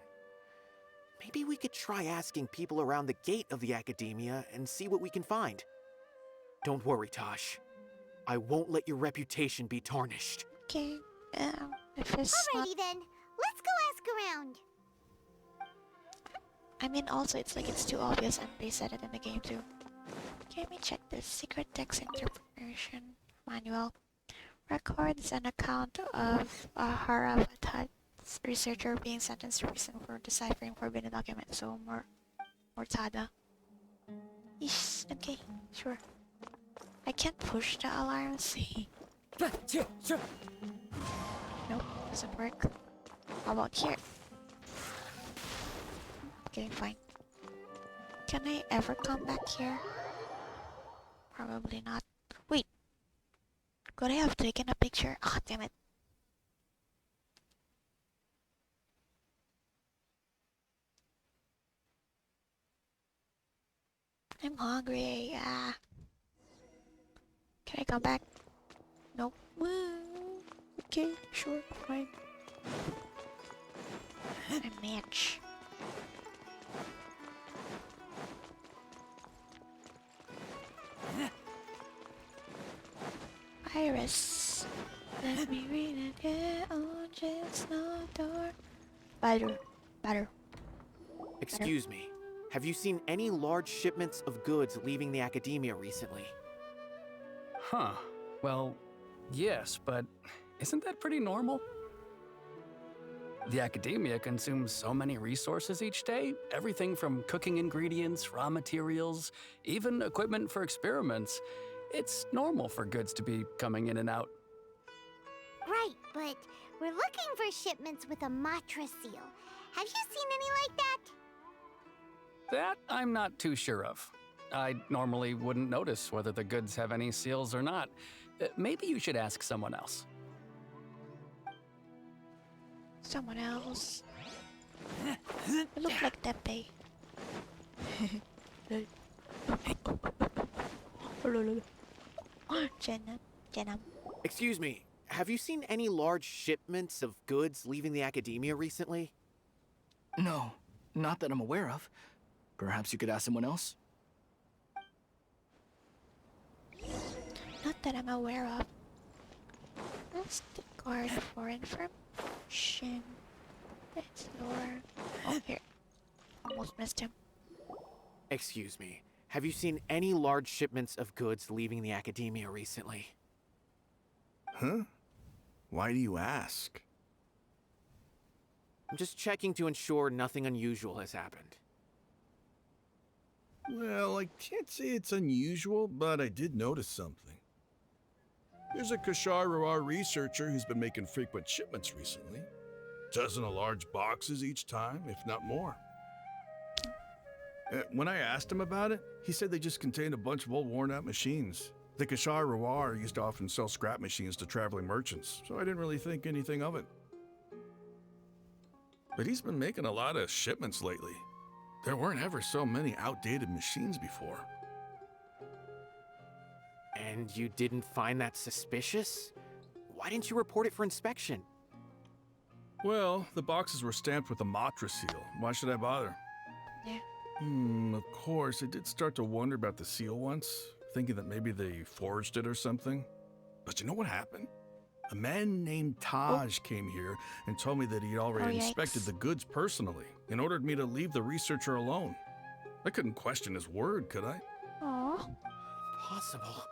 Maybe we could try asking people around the gate of the academia and see what we can find. Don't worry, Tosh. I won't let your reputation be tarnished. Okay, if it's not... Alrighty then, let's go ask around. I mean, also, it's like it's too obvious and they said it in the game too. Okay, let me check this. Secret text interpretation manual. Records an account of a Haravatat researcher being sentenced to prison for deciphering forbidden documents. So, Mortada. Yes, okay, sure. I can't push the alarms. Nope, doesn't work. How about here? Okay, fine. Can I ever come back here? Probably not. Wait! Could I have taken a picture? Ah, damn it. I'm hungry. Ah. Can I come back? Nope. Okay, sure, fine. A match. Iris. Let me read it. Yeah, on just no door. Butter. Excuse me. Have you seen any large shipments of goods leaving the academia recently? Huh. Well, yes, but isn't that pretty normal? The academia consumes so many resources each day, everything from cooking ingredients, raw materials, even equipment for experiments. It's normal for goods to be coming in and out. Right, but we're looking for shipments with a Matra seal. Have you seen any like that? That I'm not too sure of. I normally wouldn't notice whether the goods have any seals or not. Maybe you should ask someone else. Someone else. You look like Tepe. Jenna. Excuse me. Have you seen any large shipments of goods leaving the academia recently? No, not that I'm aware of. Perhaps you could ask someone else? Not that I'm aware of. Ask the guard for information. Explore. Oh, here. Almost missed him. Excuse me. Have you seen any large shipments of goods leaving the academia recently? Huh? Why do you ask? I'm just checking to ensure nothing unusual has happened. Well, I can't say it's unusual, but I did notice something. There's a Kashar researcher who's been making frequent shipments recently. Dozen of large boxes each time, if not more. When I asked him about it, he said they just contained a bunch of old worn-out machines. The Kashar used to often sell scrap machines to traveling merchants, so I didn't really think anything of it. But he's been making a lot of shipments lately. There weren't ever so many outdated machines before. And you didn't find that suspicious? Why didn't you report it for inspection? Well, the boxes were stamped with a Matra seal. Why should I bother? Yeah. Of course, I did start to wonder about the seal once, thinking that maybe they forged it or something. But you know what happened? A man named Taj came here and told me that he'd already inspected the goods personally and ordered me to leave the researcher alone. I couldn't question his word, could I? Aww. impossible.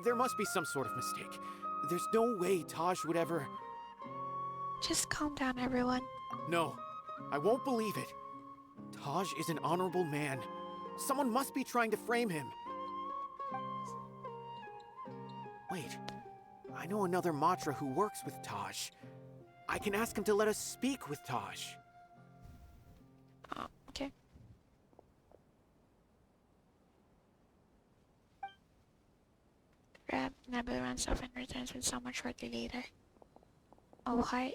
There must be some sort of mistake. There's no way Taj would ever... Just calm down, everyone. No, I won't believe it. Taj is an honorable man. Someone must be trying to frame him. Wait, I know another Matra who works with Taj. I can ask him to let us speak with Taj. Okay. Nebula runs off and returns with someone shortly later. Oh, hi.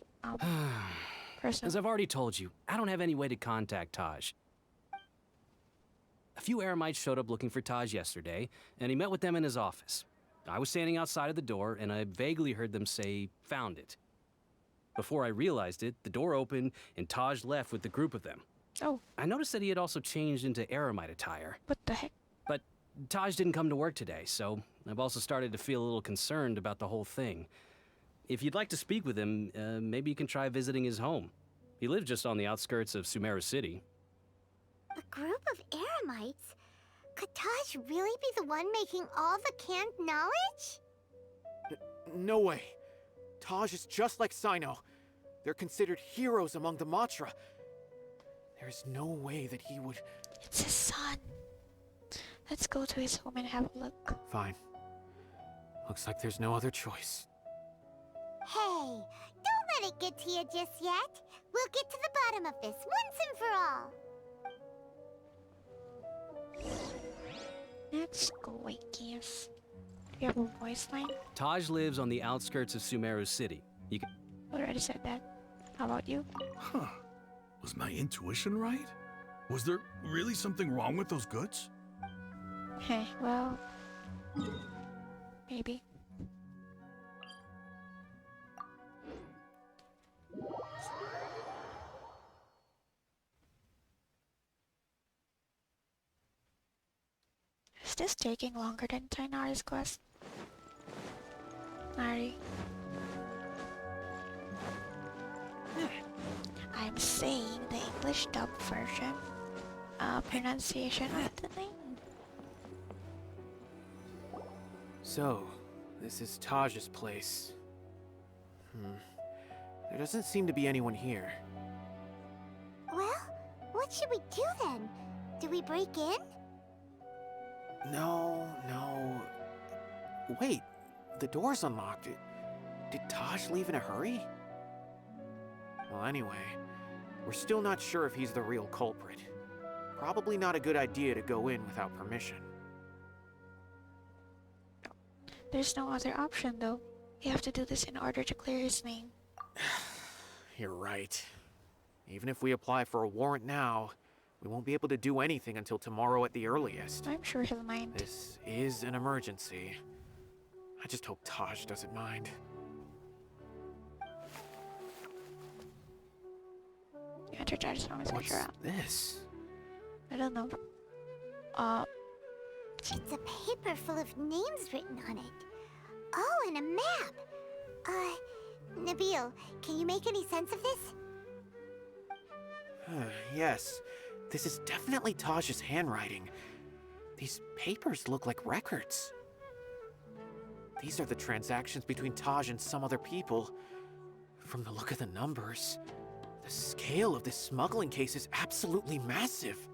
Person. As I've already told you, I don't have any way to contact Taj. A few Eremites showed up looking for Taj yesterday, and he met with them in his office. I was standing outside of the door, and I vaguely heard them say, "Found it." Before I realized it, the door opened, and Taj left with the group of them. Oh. I noticed that he had also changed into Eremite attire. What the heck? But Taj didn't come to work today, so I've also started to feel a little concerned about the whole thing. If you'd like to speak with him, maybe you can try visiting his home. He lives just on the outskirts of Sumeru City. A group of Eremites? Could Taj really be the one making all the canned knowledge? No way. Taj is just like Cyno. They're considered heroes among the Matra. There's no way that he would... It's his son. Let's go to his home and have a look. Fine. Looks like there's no other choice. Hey, don't let it get to you just yet. We'll get to the bottom of this once and for all. Let's go, I guess. Do you have a voice line? Taj lives on the outskirts of Sumeru City. You can... Already said that. How about you? Huh. Was my intuition right? Was there really something wrong with those goods? Hey, well... maybe. Is this taking longer than Tainari's quest? Nari. I'm saying the English dub version. Pronunciation of the name. So, this is Taj's place. There doesn't seem to be anyone here. Well, what should we do then? Do we break in? No. Wait, the door's unlocked. Did Taj leave in a hurry? Well, anyway, we're still not sure if he's the real culprit. Probably not a good idea to go in without permission. There's no other option though. You have to do this in order to clear his name. You're right. Even if we apply for a warrant now, we won't be able to do anything until tomorrow at the earliest. I'm sure he'll mind. This is an emergency. I just hope Taj doesn't mind. You enter Taj's home and What's search around. this? I don't know. It's a paper full of names written on it. Oh, and a map. Nabil, can you make any sense of this? Yes, this is definitely Taj's handwriting. These papers look like records. These are the transactions between Taj and some other people. From the look of the numbers, the scale of this smuggling case is absolutely massive.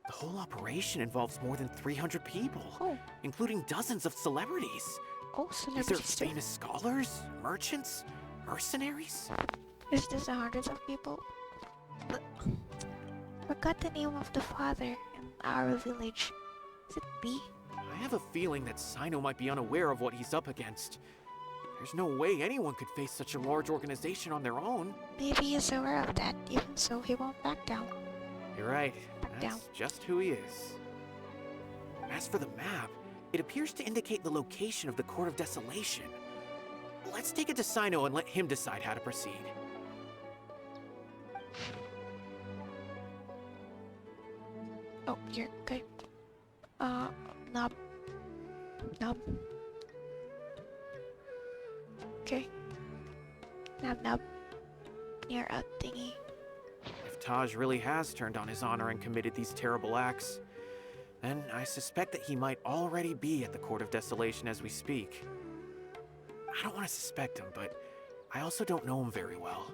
The whole operation involves more than 300 people, including dozens of celebrities. Oh, These celebrities are famous scholars, merchants, mercenaries. Is this hundreds of people? Forgot the name of the father in our village. Is it B? I have a feeling that Cyno might be unaware of what he's up against. There's no way anyone could face such a large organization on their own. Maybe he's aware of that, even so he won't back down. You're right. Back That's down. just who he is. As for the map, it appears to indicate the location of the Court of Desolation. Let's take it to Cyno and let him decide how to proceed. Oh, you're good. Nub. Okay. Nub. Near a thingy. If Taj really has turned on his honor and committed these terrible acts, And I suspect that he might already be at the Court of Desolation as we speak. I don't want to suspect him, but I also don't know him very well.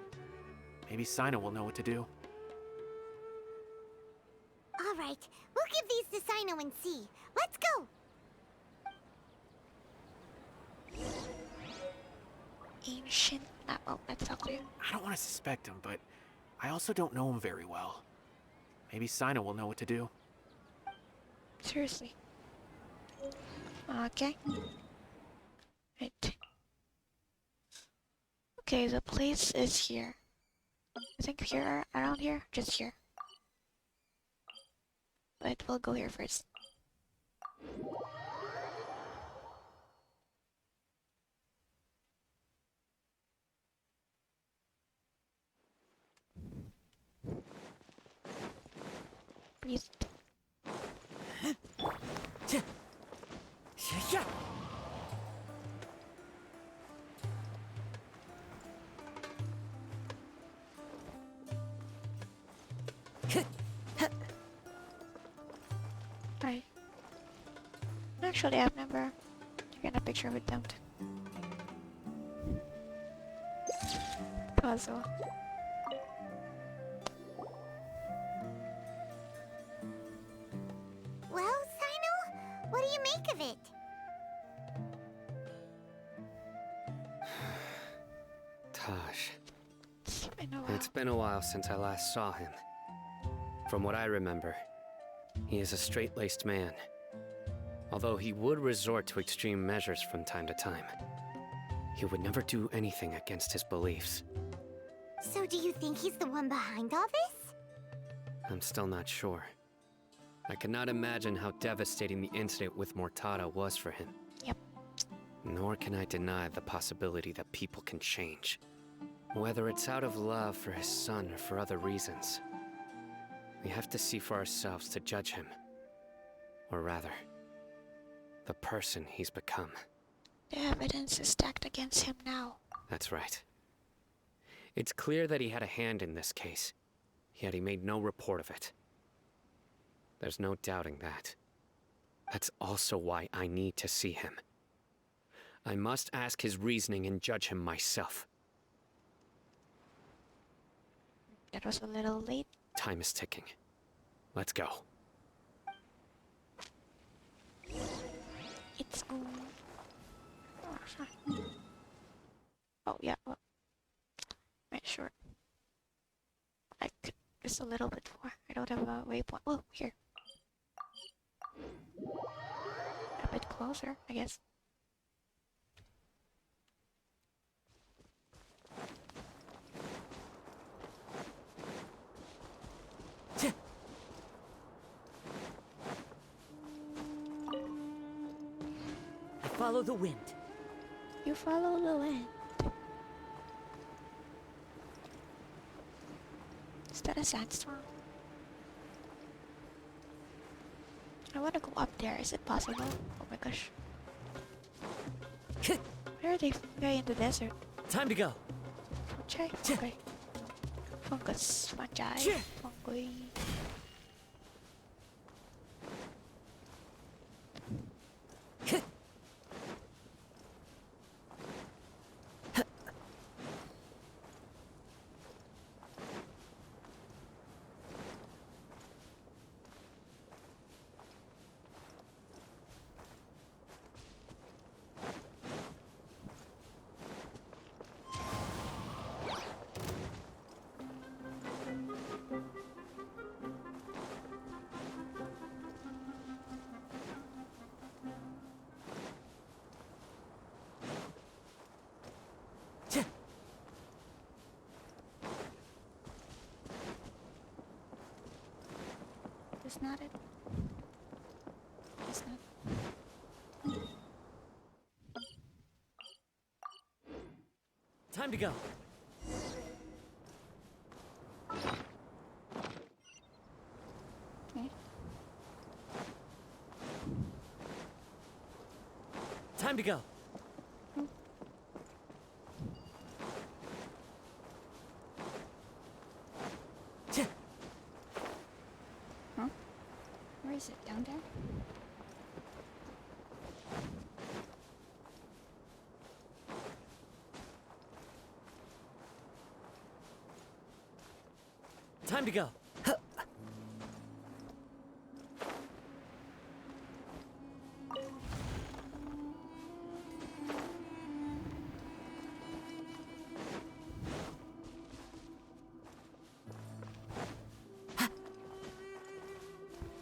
Maybe Cyno will know what to do. All right, we'll give these to Cyno and see. Let's go! Ancient. Oh, that's up there. I don't want to suspect him, but I also don't know him very well. Maybe Cyno will know what to do. Seriously. Okay. Right. Okay, the place is here. I think here, around here, just here. But we'll go here first. Breathe. Right. Actually, I've never taken a picture with them. Puzzle. Well, Cyno, what do you make of it? Taj. It's been a while. It's been a while since I last saw him. From what I remember, he is a straight-laced man. Although he would resort to extreme measures from time to time, he would never do anything against his beliefs. So do you think he's the one behind all this? I'm still not sure. I cannot imagine how devastating the incident with Mortada was for him. Yep. Nor can I deny the possibility that people can change. Whether it's out of love for his son or for other reasons. We have to see for ourselves to judge him. Or rather, the person he's become. The evidence is stacked against him now. That's right. It's clear that he had a hand in this case, yet he made no report of it. There's no doubting that. That's also why I need to see him. I must ask his reasoning and judge him myself. That was a little late. Time is ticking. Let's go. It's on. Oh, sorry. Oh yeah. Well, right, sure. Like just a little bit more. I don't have a waypoint. Oh, here. A bit closer, I guess. Follow the wind. You follow the wind. Is that a sandstorm? I want to go up there. Is it possible? Oh my gosh. Where are they? They're in the desert. Time to go. Fungi? Okay. Fungus. Fungi. Fungi. That's not it. That's not. Time to go. Okay. Time to go. Where is Is it down there? Time to go.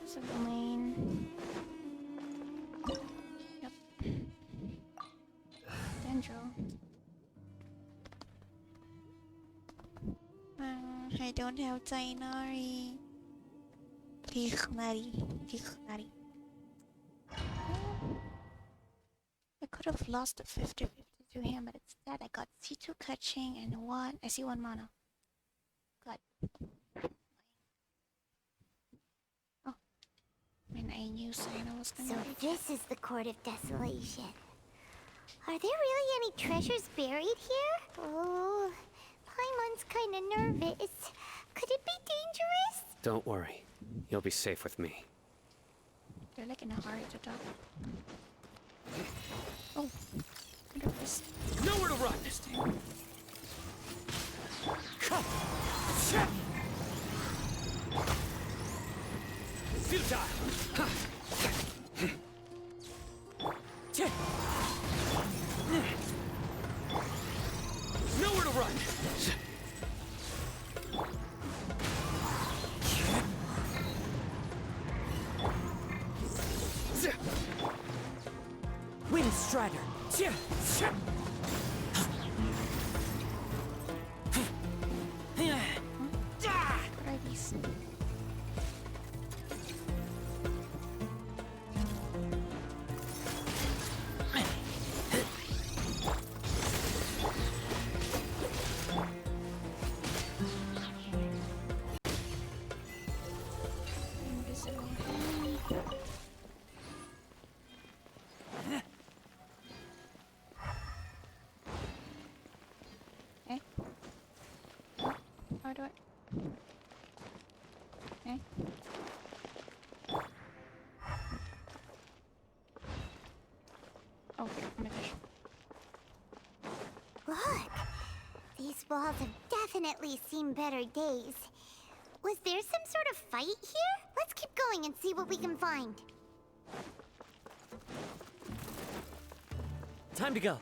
Is it the lane? Yep. Dendro. I don't have Tainari. Tichnari. I could have lost the 50-50 to him, but instead I got C2 catching and one. I see 1 mana. God. Oh. I mean, I knew Cyno was gonna So reach this is the Court of Desolation. Are there really any treasures buried here? Oh, Paimon's kinda nervous. Could it be dangerous? Don't worry. You'll be safe with me. They're like in a hurry to talk. Oh. Wonder if this... Nowhere to run! Nowhere to run! Wind Strider. What are these? Invisible hand. Eh? How do I... Eh? Oh, here, oh my gosh. Look, these walls have definitely seen better days. Was there some sort of fight here? Let's keep going and see what we can find. Time to go.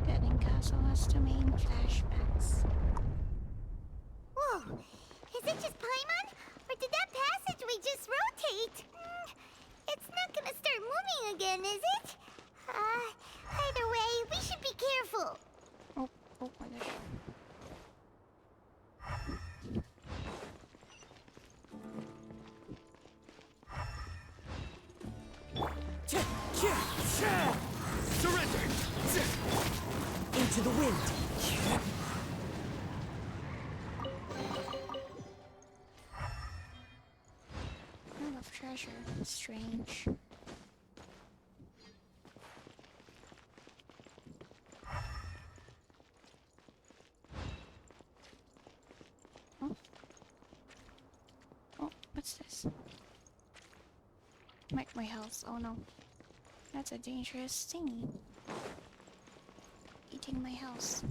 Getting castle has two main flashbacks. Whoa, is it just Paimon? Or did that passageway just rotate? It's not gonna start moving again, is it? Either way, we should be careful. Oh my gosh. Surrender! Into the wind. I love treasure. Strange. Oh, what's this? My house. Oh no. That's a dangerous thingy. Eating my house.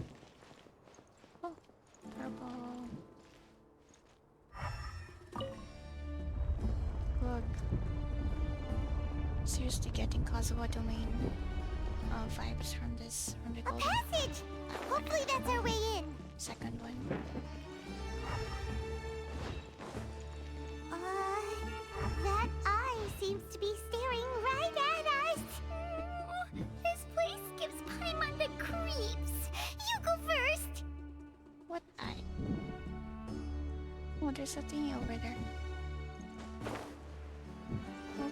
Oh, purple. Look. Seriously getting Kazuha domain vibes from the A golden passage! Hopefully that's our way in. second one. That eye seems to be staring right at us. This place gives Paimon the creeps. You go first. What eye? Oh, there's a thingy over there. Oh.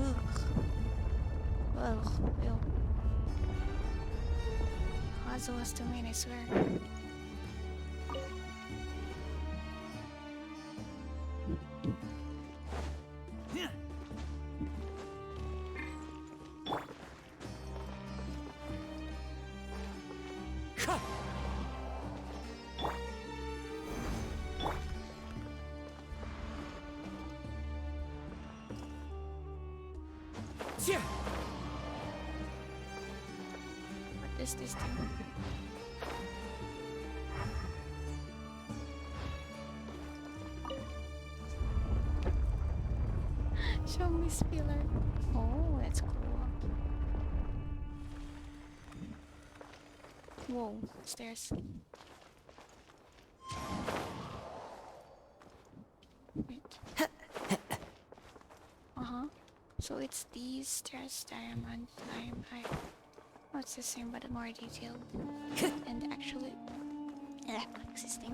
Ugh. Ugh. Ew. Hazo was the main, I swear. What is this thing? Show me spiller. Oh, that's cool. Whoa, stairs. Wait. Uh-huh. So it's these stairs, diamond, oh, it's the same but more detailed. And actually existing.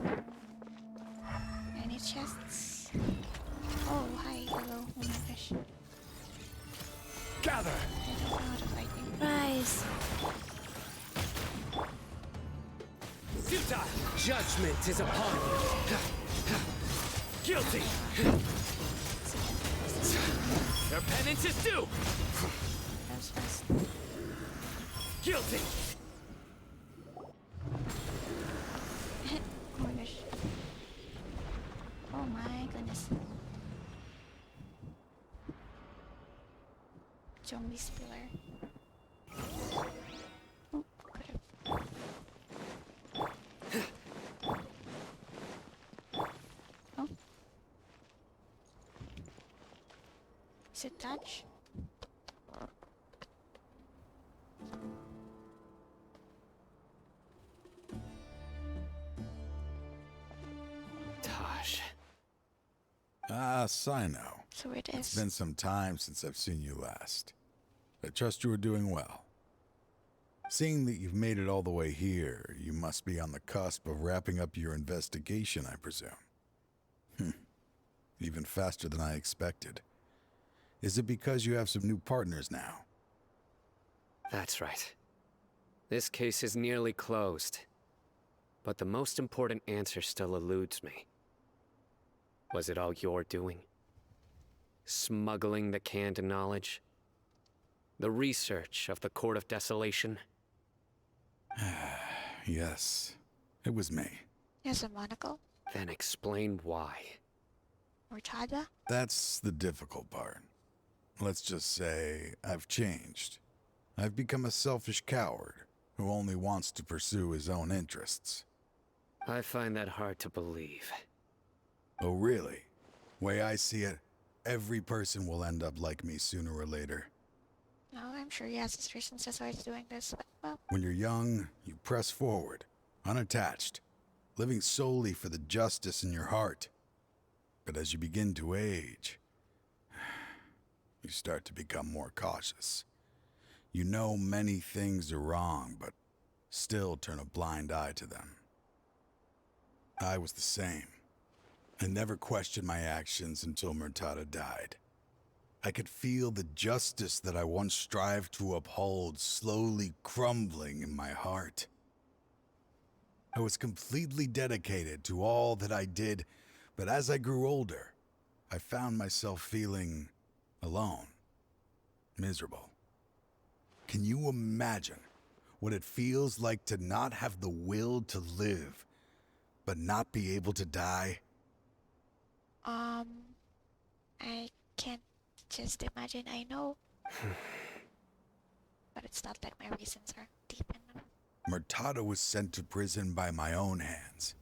Any chests? Oh, hi, hello. Oh my gosh. Gather! I don't know how to fight you. Rise. Futile! Judgment is upon you! Guilty! Their penance is due! That was fast. Guilty! Oh my gosh. Oh my goodness. Zombie spiller. Oh, could've. Oh. Is it touch? Taj. Ah, Cyno. So it It's is. been some time since I've seen you last. I trust you are doing well. Seeing that you've made it all the way here, you must be on the cusp of wrapping up your investigation, I presume. Even faster than I expected. Is it because you have some new partners now? That's right. This case is nearly closed. But the most important answer still eludes me. Was it all your doing? Smuggling the canned knowledge? The research of the Court of Desolation? Yes, it was me. He has a monocle. Then explain why. Mortada? That's the difficult part. Let's just say I've changed. I've become a selfish coward who only wants to pursue his own interests. I find that hard to believe. Oh, really? Way I see it, every person will end up like me sooner or later. No, I'm sure he has his reasons as why he's doing this, but well. When you're young, you press forward, unattached, living solely for the justice in your heart. But as you begin to age, you start to become more cautious. You know many things are wrong, but still turn a blind eye to them. I was the same. I never questioned my actions until Murtada died. I could feel the justice that I once strived to uphold slowly crumbling in my heart. I was completely dedicated to all that I did, but as I grew older, I found myself feeling alone, miserable. Can you imagine what it feels like to not have the will to live, but not be able to die? I can't just imagine, I know. But it's not like my reasons are deep in them. Murtada was sent to prison by my own hands.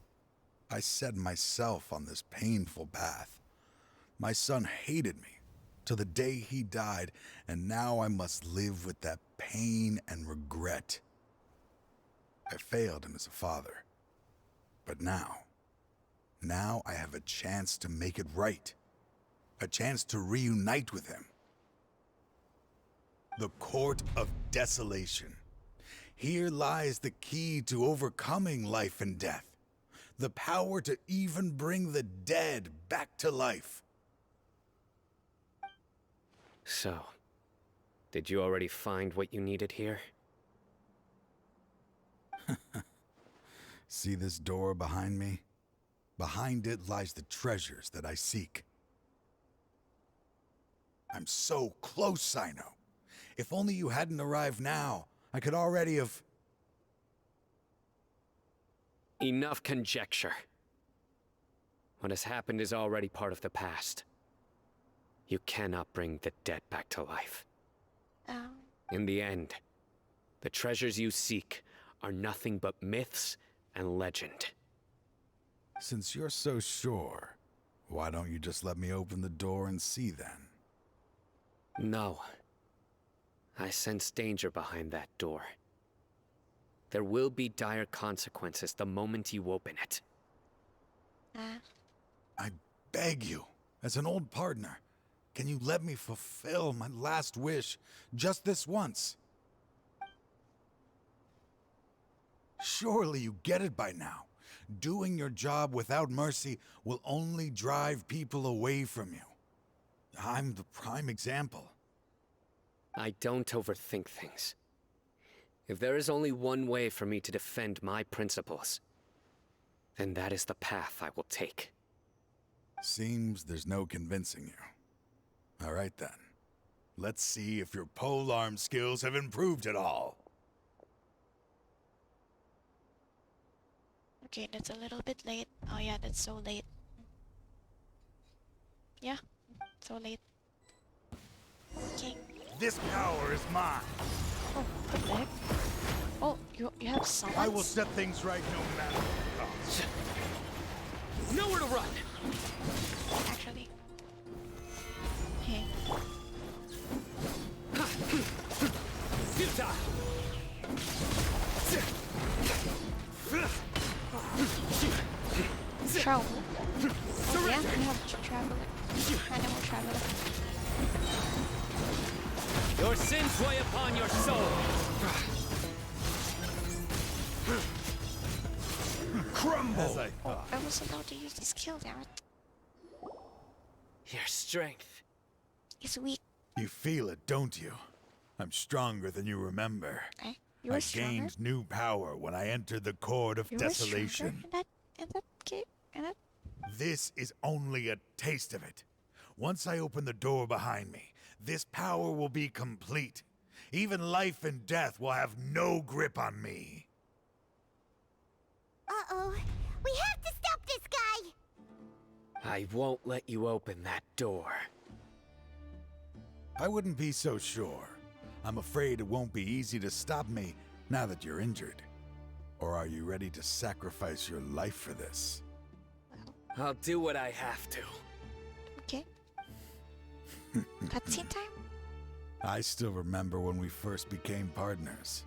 I set myself on this painful path. My son hated me till the day he died, and now I must live with that pain and regret. I failed him as a father. But now I have a chance to make it right. A chance to reunite with him. The Court of Desolation. Here lies the key to overcoming life and death. The power to even bring the dead back to life. So, did you already find what you needed here? See this door behind me? Behind it lies the treasures that I seek. I'm so close, Cyno. If only you hadn't arrived now, I could already have... Enough conjecture. What has happened is already part of the past. You cannot bring the dead back to life. In the end, the treasures you seek are nothing but myths and legend. Since you're so sure, why don't you just let me open the door and see then? No. I sense danger behind that door. There will be dire consequences the moment you open it. I beg you, as an old partner, can you let me fulfill my last wish just this once? Surely you get it by now. Doing your job without mercy will only drive people away from you. I'm the prime example. I don't overthink things. If there is only one way for me to defend my principles, then that is the path I will take. Seems there's no convincing you. All right then. Let's see if your polearm skills have improved at all. Okay, that's a little bit late. Oh yeah, that's so late. Yeah, so late. Okay. This power is mine. Oh, what the heck? Oh, you have summons? I will set things right no matter what cost. Nowhere to run! Actually. Hey. Futile! Travel. Oh, yeah, we have travel. Anemo travel. Your sins weigh upon your soul! Crumble! As I thought. I was about to use the skill, damn it. Your strength is weak. You feel it, don't you? I'm stronger than you remember. You were stronger? Gained new power when I entered the Court of Desolation. In that game? This is only a taste of it. Once I open the door behind me, this power will be complete. Even life and death will have no grip on me. Uh-oh. We have to stop this guy! I won't let you open that door. I wouldn't be so sure. I'm afraid it won't be easy to stop me now that you're injured. Or are you ready to sacrifice your life for this? I'll do what I have to. Okay. Cutscene time? I still remember when we first became partners.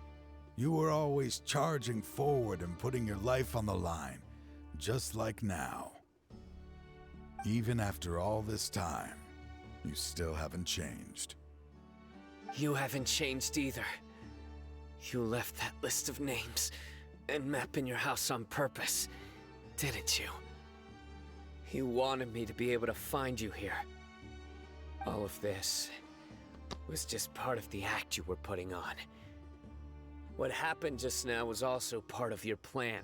You were always charging forward and putting your life on the line, just like now. Even after all this time, you still haven't changed. You haven't changed either. You left that list of names and map in your house on purpose, didn't you? You wanted me to be able to find you here. All of this was just part of the act you were putting on. What happened just now was also part of your plan.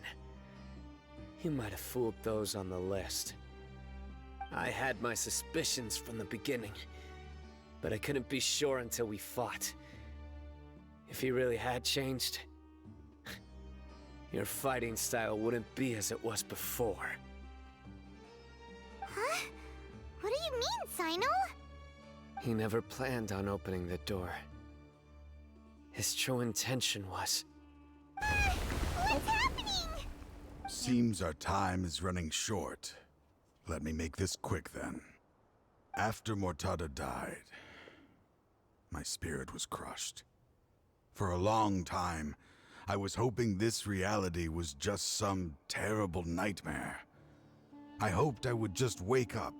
You might have fooled those on the list. I had my suspicions from the beginning, but I couldn't be sure until we fought. If you really had changed, your fighting style wouldn't be as it was before. Huh? What do you mean, Cyno? He never planned on opening the door. His true intention was... What's happening? Seems our time is running short. Let me make this quick then. After Mortada died, my spirit was crushed. For a long time, I was hoping this reality was just some terrible nightmare. I hoped I would just wake up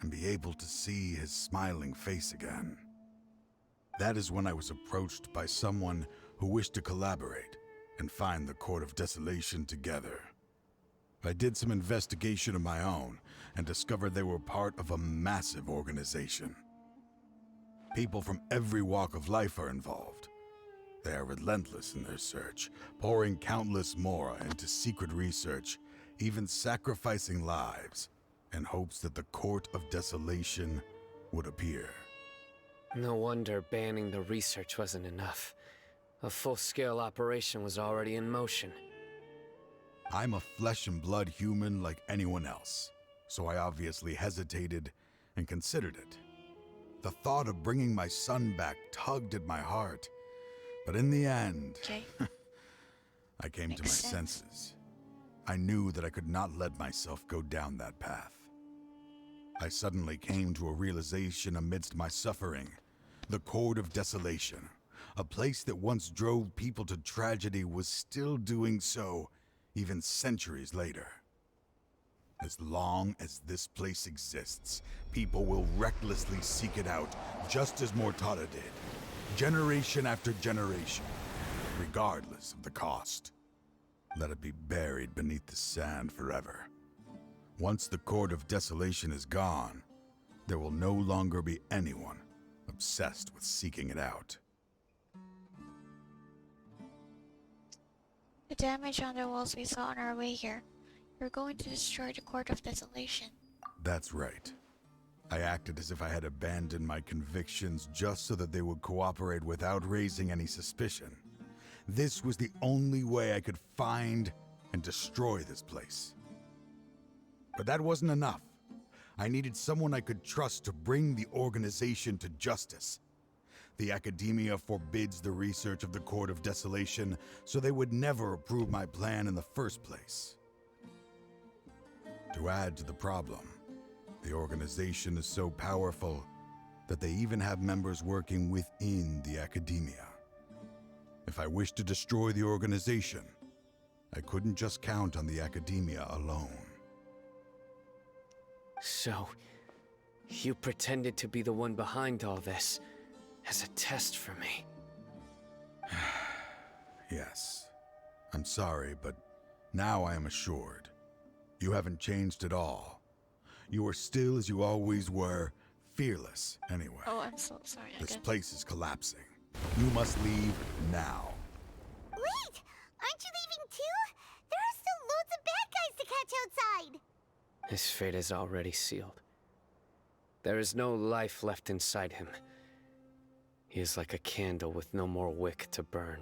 and be able to see his smiling face again. That is when I was approached by someone who wished to collaborate and find the Court of Desolation together. I did some investigation of my own and discovered they were part of a massive organization. People from every walk of life are involved. They are relentless in their search, pouring countless mora into secret research, even sacrificing lives, in hopes that the Court of Desolation would appear. No wonder banning the research wasn't enough. A full-scale operation was already in motion. I'm a flesh and blood human like anyone else, so I obviously hesitated and considered it. The thought of bringing my son back tugged at my heart, but in the end, I came to my senses. I knew that I could not let myself go down that path. I suddenly came to a realization amidst my suffering. The Court of Desolation, a place that once drove people to tragedy, was still doing so even centuries later. As long as this place exists, people will recklessly seek it out, just as Mortada did, generation after generation, regardless of the cost. Let it be buried beneath the sand forever. Once the Court of Desolation is gone, there will no longer be anyone obsessed with seeking it out. The damage on the walls we saw on our way here. You're going to destroy the Court of Desolation. That's right. I acted as if I had abandoned my convictions just so that they would cooperate without raising any suspicion. This was the only way I could find and destroy this place. But that wasn't enough. I needed someone I could trust to bring the organization to justice. The Academia forbids the research of the Court of Desolation, so they would never approve my plan in the first place. To add to the problem, the organization is so powerful that they even have members working within the Academia. If I wished to destroy the organization, I couldn't just count on the Academia alone. So, you pretended to be the one behind all this, as a test for me. Yes. I'm sorry, but now I am assured. You haven't changed at all. You are still as you always were, fearless anyway. Oh, I'm so sorry. This place is collapsing. You must leave now. Wait! Aren't you leaving too? There are still loads of bad guys to catch outside! His fate is already sealed. There is no life left inside him. He is like a candle with no more wick to burn.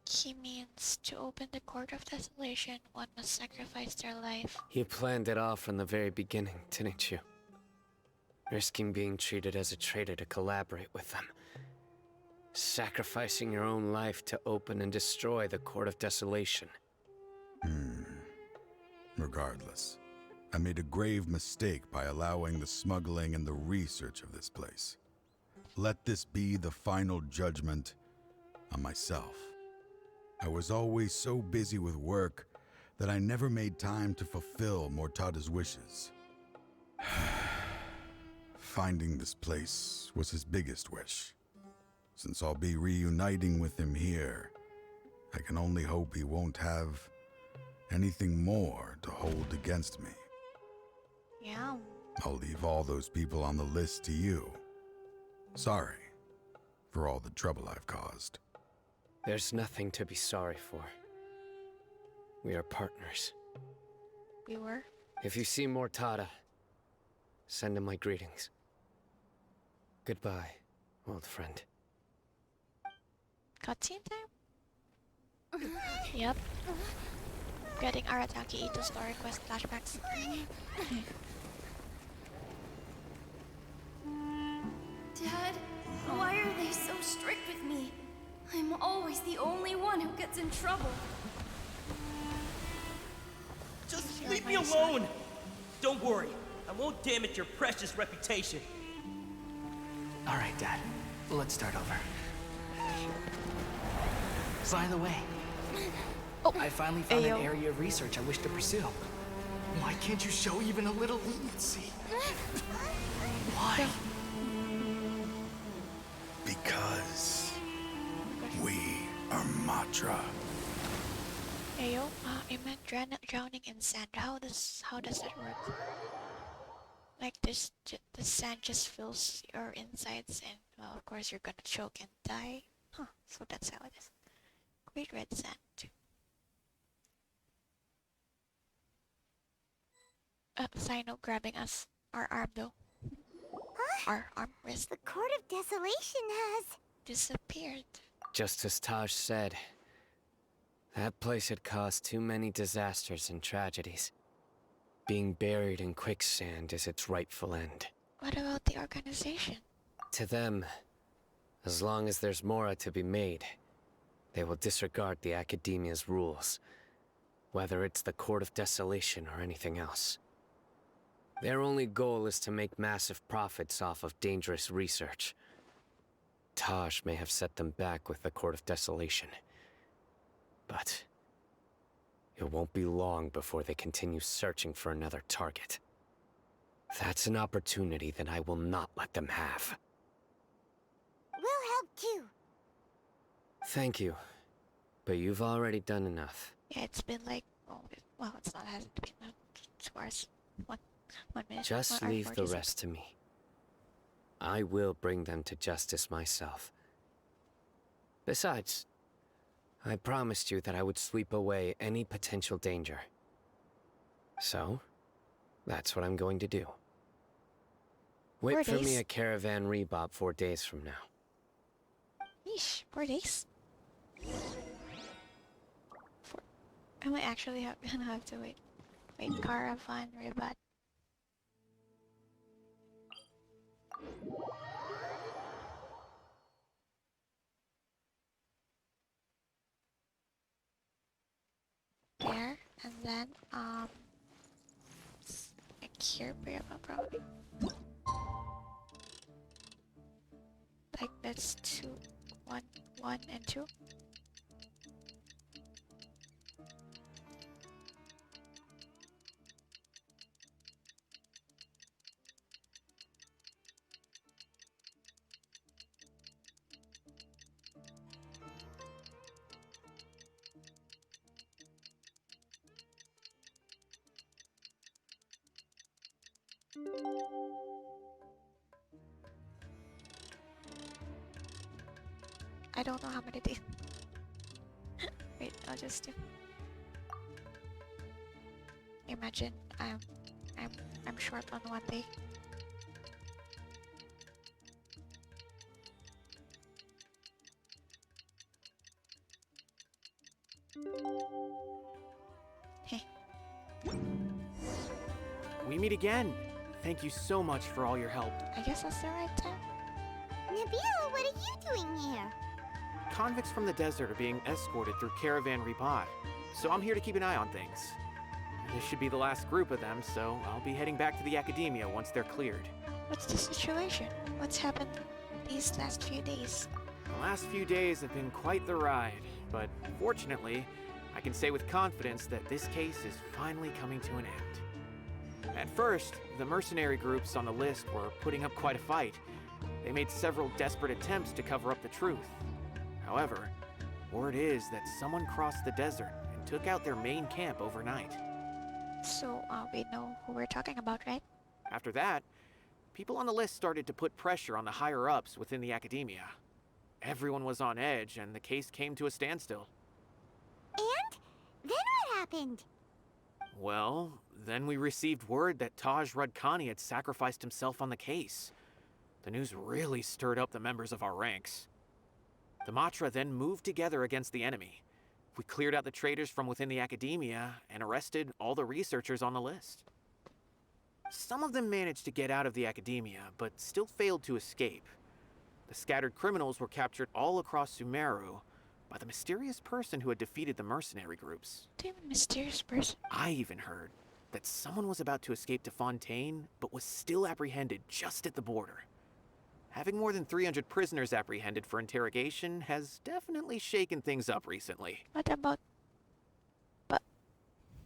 He means to open the Court of Desolation, one must sacrifice their life. You planned it all from the very beginning, didn't you? Risking being treated as a traitor to collaborate with them. Sacrificing your own life to open and destroy the Court of Desolation. Regardless, I made a grave mistake by allowing the smuggling and the research of this place. Let this be the final judgment on myself. I was always so busy with work that I never made time to fulfill Mortada's wishes. Finding this place was his biggest wish. Since I'll be reuniting with him here, I can only hope he won't have anything more to hold against me. Yeah. I'll leave all those people on the list to you. Sorry for all the trouble I've caused. There's nothing to be sorry for. We are partners. We were? If you see Mortada, send him my greetings. Goodbye, old friend. Cutscene time? Yep. Getting Arataki Ito's story quest flashbacks. Dad, why are they so strict with me? I'm always the only one who gets in trouble. Just leave me alone! Don't worry, I won't damage your precious reputation. Alright, Dad. Let's start over. By the way, I finally found an area of research I wish to pursue. Why can't you show even a little leniency? Why? Because we are Matra. Ayo, I meant drowning in sand. How does that work? Like this, the sand just fills your insides, and well, of course you're gonna choke and die. Huh? So that's how it is. Great red sand. Cyno grabbing us. Our arm though. Our arm wrist. The Court of Desolation has disappeared. Just as Taj said, that place had caused too many disasters and tragedies. Being buried in quicksand is its rightful end. What about the organization? To them, as long as there's Mora to be made, they will disregard the Academia's rules, whether it's the Court of Desolation or anything else. Their only goal is to make massive profits off of dangerous research. Taj may have set them back with the Court of Desolation, but it won't be long before they continue searching for another target. That's an opportunity that I will not let them have. We'll help too. Thank you, but you've already done enough. Yeah, it's been like, well, it's not, hasn't been 2 hours. 1 minute. Just leave the rest to me. I will bring them to justice myself. Besides, I promised you that I would sweep away any potential danger. So, that's what I'm going to do. Wait for me at Caravan Rebob 4 days from now. Yeesh, 4 days? I might actually gonna have to wait. Wait, Caravan Rebob. There, and then, like here, probably. Like, that's 2, 1, 1, and 2. I don't know how many days. Wait, I'll just do. Imagine I'm short on 1 day. Hey. We meet again. Thank you so much for all your help. I guess that's the right time. Nabil, what are you doing here? Convicts from the desert are being escorted through Caravan Rebob, so I'm here to keep an eye on things. This should be the last group of them, so I'll be heading back to the Academia once they're cleared. What's the situation? What's happened these last few days? The last few days have been quite the ride, but fortunately, I can say with confidence that this case is finally coming to an end. At first, the mercenary groups on the list were putting up quite a fight. They made several desperate attempts to cover up the truth. However, word is that someone crossed the desert and took out their main camp overnight. So, we know who we're talking about, right? After that, people on the list started to put pressure on the higher-ups within the Academia. Everyone was on edge, and the case came to a standstill. And? Then what happened? Well, then we received word that Taj Rudkani had sacrificed himself on the case. The news really stirred up the members of our ranks. The Matra then moved together against the enemy. We cleared out the traitors from within the Academia and arrested all the researchers on the list. Some of them managed to get out of the Academia, but still failed to escape. The scattered criminals were captured all across Sumeru by the mysterious person who had defeated the mercenary groups. Damn, mysterious person. I even heard that someone was about to escape to Fontaine, but was still apprehended just at the border. Having more than 300 prisoners apprehended for interrogation has definitely shaken things up recently. What about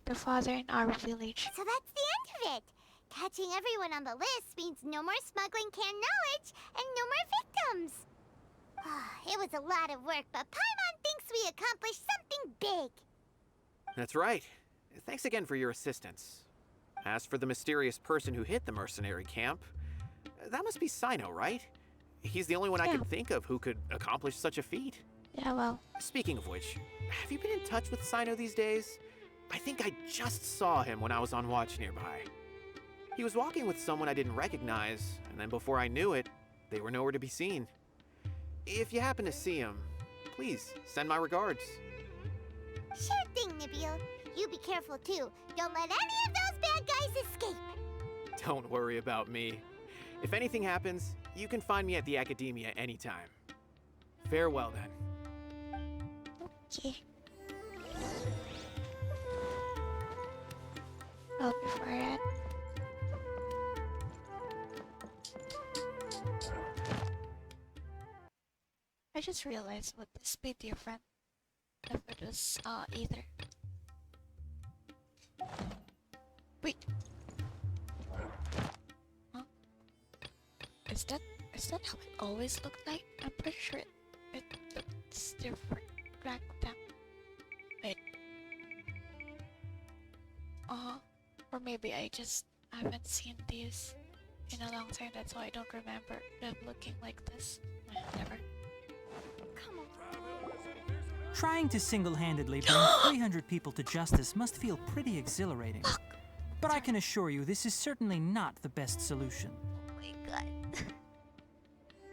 the father in our village? So that's the end of it. Catching everyone on the list means no more smuggling canned knowledge and no more victims. It was a lot of work, but Paimon thinks we accomplished something big. That's right. Thanks again for your assistance. As for the mysterious person who hit the mercenary camp, that must be Cyno, right? He's the only one I can think of who could accomplish such a feat. Yeah, well. Speaking of which, have you been in touch with Cyno these days? I think I just saw him when I was on watch nearby. He was walking with someone I didn't recognize, and then before I knew it, they were nowhere to be seen. If you happen to see him, please send my regards. Sure thing, Nabil. You be careful too. Don't let any of those bad guys escape. Don't worry about me. If anything happens, you can find me at the Academia anytime. Farewell then. Okay. Well, before that. I just realized would this be different if it was either. Wait. Huh? Is that how it always looked like? I'm pretty sure it looks different back then. Wait. Or maybe I just haven't seen these in a long time, that's why I don't remember them looking like this. Never. Trying to single-handedly bring 300 people to justice must feel pretty exhilarating. But I can assure you, this is certainly not the best solution. Oh my god.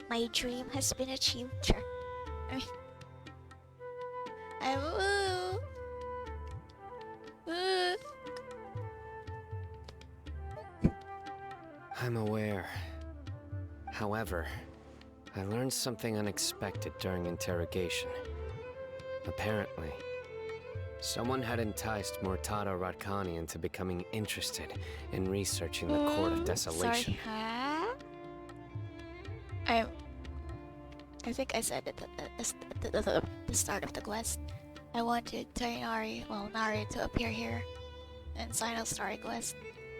My dream has been achieved, sure. I mean... I'm aware. However, I learned something unexpected during interrogation. Apparently, someone had enticed Mortada Radkani into becoming interested in researching the Court of Desolation. Sorry, huh? I think I said it at the start of the quest. I wanted Nari to appear here in Cyno's story quest.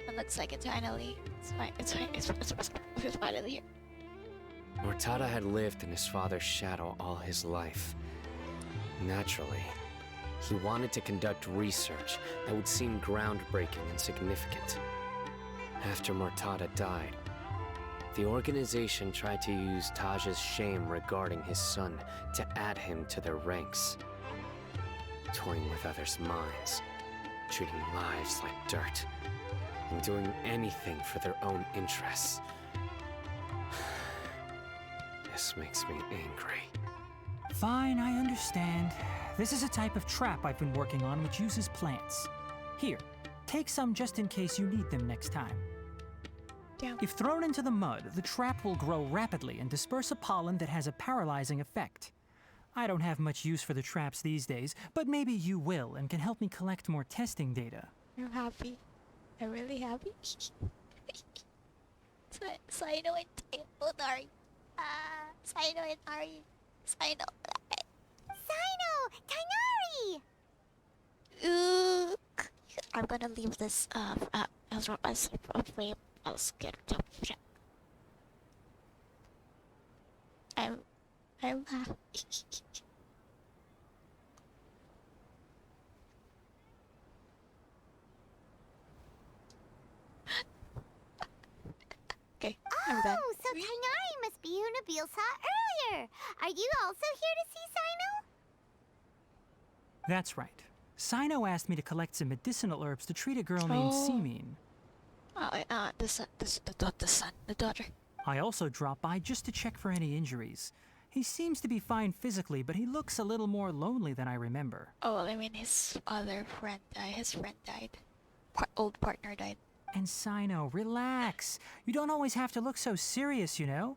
It looks like it's finally, it's finally here. Mortada had lived in his father's shadow all his life. Naturally, he wanted to conduct research that would seem groundbreaking and significant. After Mortada died, the organization tried to use Taj's shame regarding his son to add him to their ranks. Toying with others' minds, treating lives like dirt, and doing anything for their own interests. This makes me angry. Fine, I understand. This is a type of trap I've been working on which uses plants. Here, take some just in case you need them next time. Damn. If thrown into the mud, the trap will grow rapidly and disperse a pollen that has a paralyzing effect. I don't have much use for the traps these days, but maybe you will and can help me collect more testing data. I'm happy. I'm really happy. Cyno and Nari. Cyno and Nari. Cyno. Cyno! Tainari! I'm gonna leave this as a frame. I'll get it up. I'm happy. Okay, I'm done. Oh, so Tainari must be who Nabil saw earlier. Are you also here to see Cyno? That's right. Cyno asked me to collect some medicinal herbs to treat a girl named Simin. The daughter. I also dropped by just to check for any injuries. He seems to be fine physically, but he looks a little more lonely than I remember. Oh, well, I mean, his other friend died. His friend died. Old partner died. And Cyno, relax. You don't always have to look so serious, you know?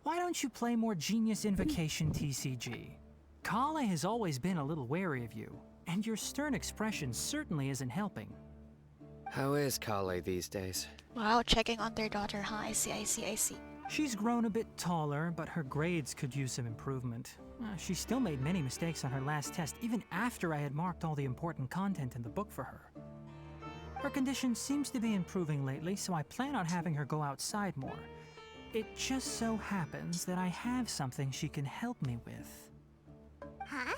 Why don't you play more Genius Invocation TCG? Kale has always been a little wary of you, and your stern expression certainly isn't helping. How is Kale these days? Wow, checking on their daughter, huh? I see. She's grown a bit taller, but her grades could use some improvement. She still made many mistakes on her last test, even after I had marked all the important content in the book for her. Her condition seems to be improving lately, so I plan on having her go outside more. It just so happens that I have something she can help me with. Huh?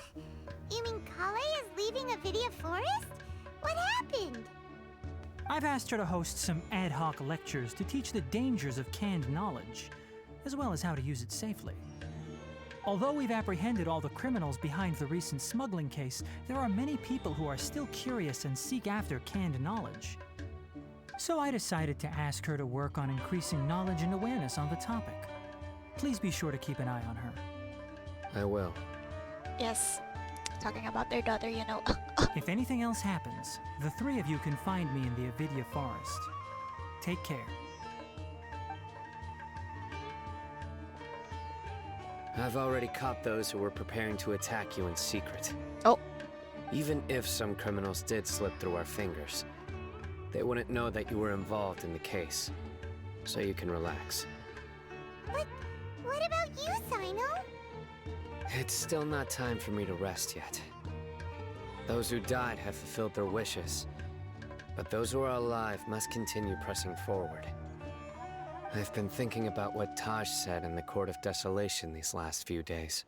You mean Kale is leaving a Vidya forest? What happened? I've asked her to host some ad hoc lectures to teach the dangers of canned knowledge, as well as how to use it safely. Although we've apprehended all the criminals behind the recent smuggling case, there are many people who are still curious and seek after canned knowledge. So I decided to ask her to work on increasing knowledge and awareness on the topic. Please be sure to keep an eye on her. I will. Yes. Talking about their daughter, you know. If anything else happens, the three of you can find me in the Avidia Forest. Take care. I've already caught those who were preparing to attack you in secret. Oh. Even if some criminals did slip through our fingers, they wouldn't know that you were involved in the case. So you can relax. But what about you, Cyno? It's still not time for me to rest yet. Those who died have fulfilled their wishes, but those who are alive must continue pressing forward. I've been thinking about what Taj said in the Court of Desolation these last few days.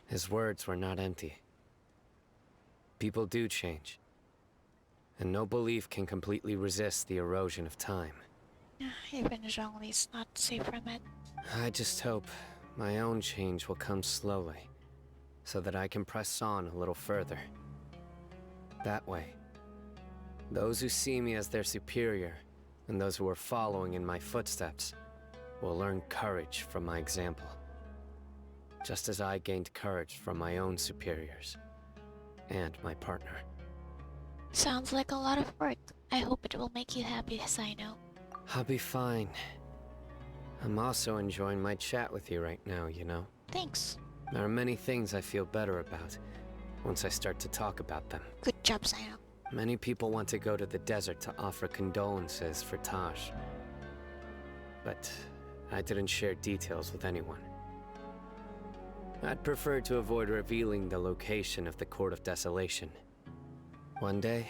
His words were not empty. People do change, and no belief can completely resist the erosion of time. Even Zhongli's not safe from it. I just hope my own change will come slowly, so that I can press on a little further. That way, those who see me as their superior, and those who are following in my footsteps, will learn courage from my example. Just as I gained courage from my own superiors, and my partner. Sounds like a lot of work. I hope it will make you happy, Cyno. I'll be fine. I'm also enjoying my chat with you right now, you know? Thanks. There are many things I feel better about once I start to talk about them. Good job, Cyno. Many people want to go to the desert to offer condolences for Taj. But I didn't share details with anyone. I'd prefer to avoid revealing the location of the Court of Desolation. One day,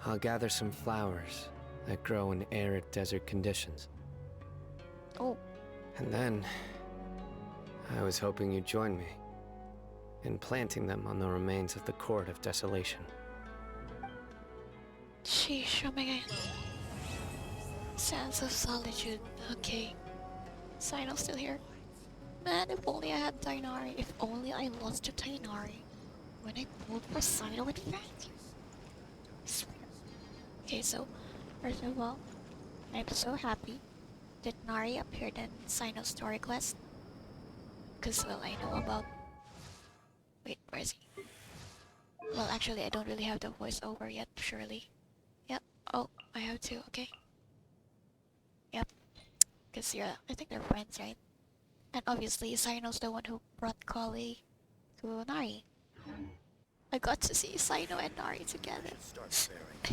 I'll gather some flowers that grow in arid desert conditions. Oh. And then, I was hoping you'd join me in planting them on the remains of the Court of Desolation. Sheesh, oh my god. Sense of solitude. Okay. Cyno's still here. Man, if only I had Tainari. If only I lost to Tainari when I pulled for Cyno in fact. Okay, so first of all, I'm so happy that Nari appeared in Cyno's story quest. Cause well, I know about. Wait, where is he? Well, actually, I don't really have the voiceover yet. Surely. Yep. Oh, I have to. Okay. Yep. Cause I think they're friends, right? And obviously, Cyno's the one who brought Kali to Nari. I got to see Cyno and Nari together. I'm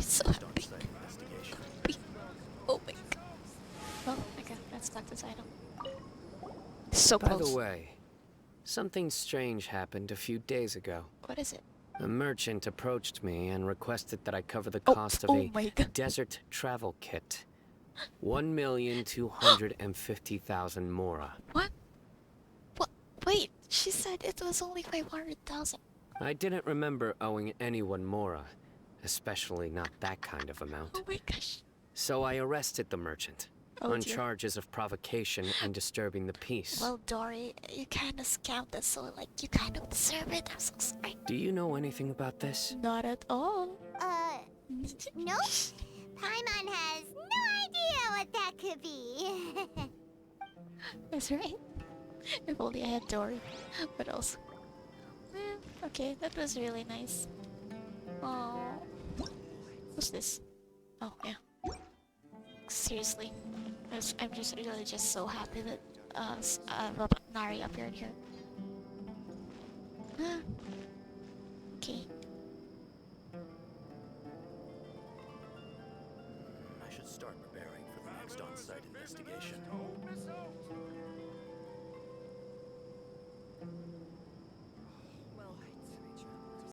so happy. Oh my god. Well, okay, let's talk to Cyno. So By close. the way, something strange happened a few days ago. What is it? A merchant approached me and requested that I cover the Oh, cost of oh a my God. desert travel kit. 1,250,000 mora. What? What? Wait, she said it was only 500,000. I didn't remember owing anyone mora, especially not that kind of amount. Oh my gosh. So I arrested the merchant Oh on dear. charges of provocation and disturbing the peace. Well, Dory, you kinda scammed us, so like, you kind of deserve it. I'm so sorry. Do you know anything about this? Not at all. Nope. Paimon has no idea what that could be. That's right. If only I had Dory. But also... okay, that was really nice. Oh, who's this? Oh, yeah. Seriously. I'm just really just so happy that Nari appeared here. Okay. I should start preparing for the next on-site investigation.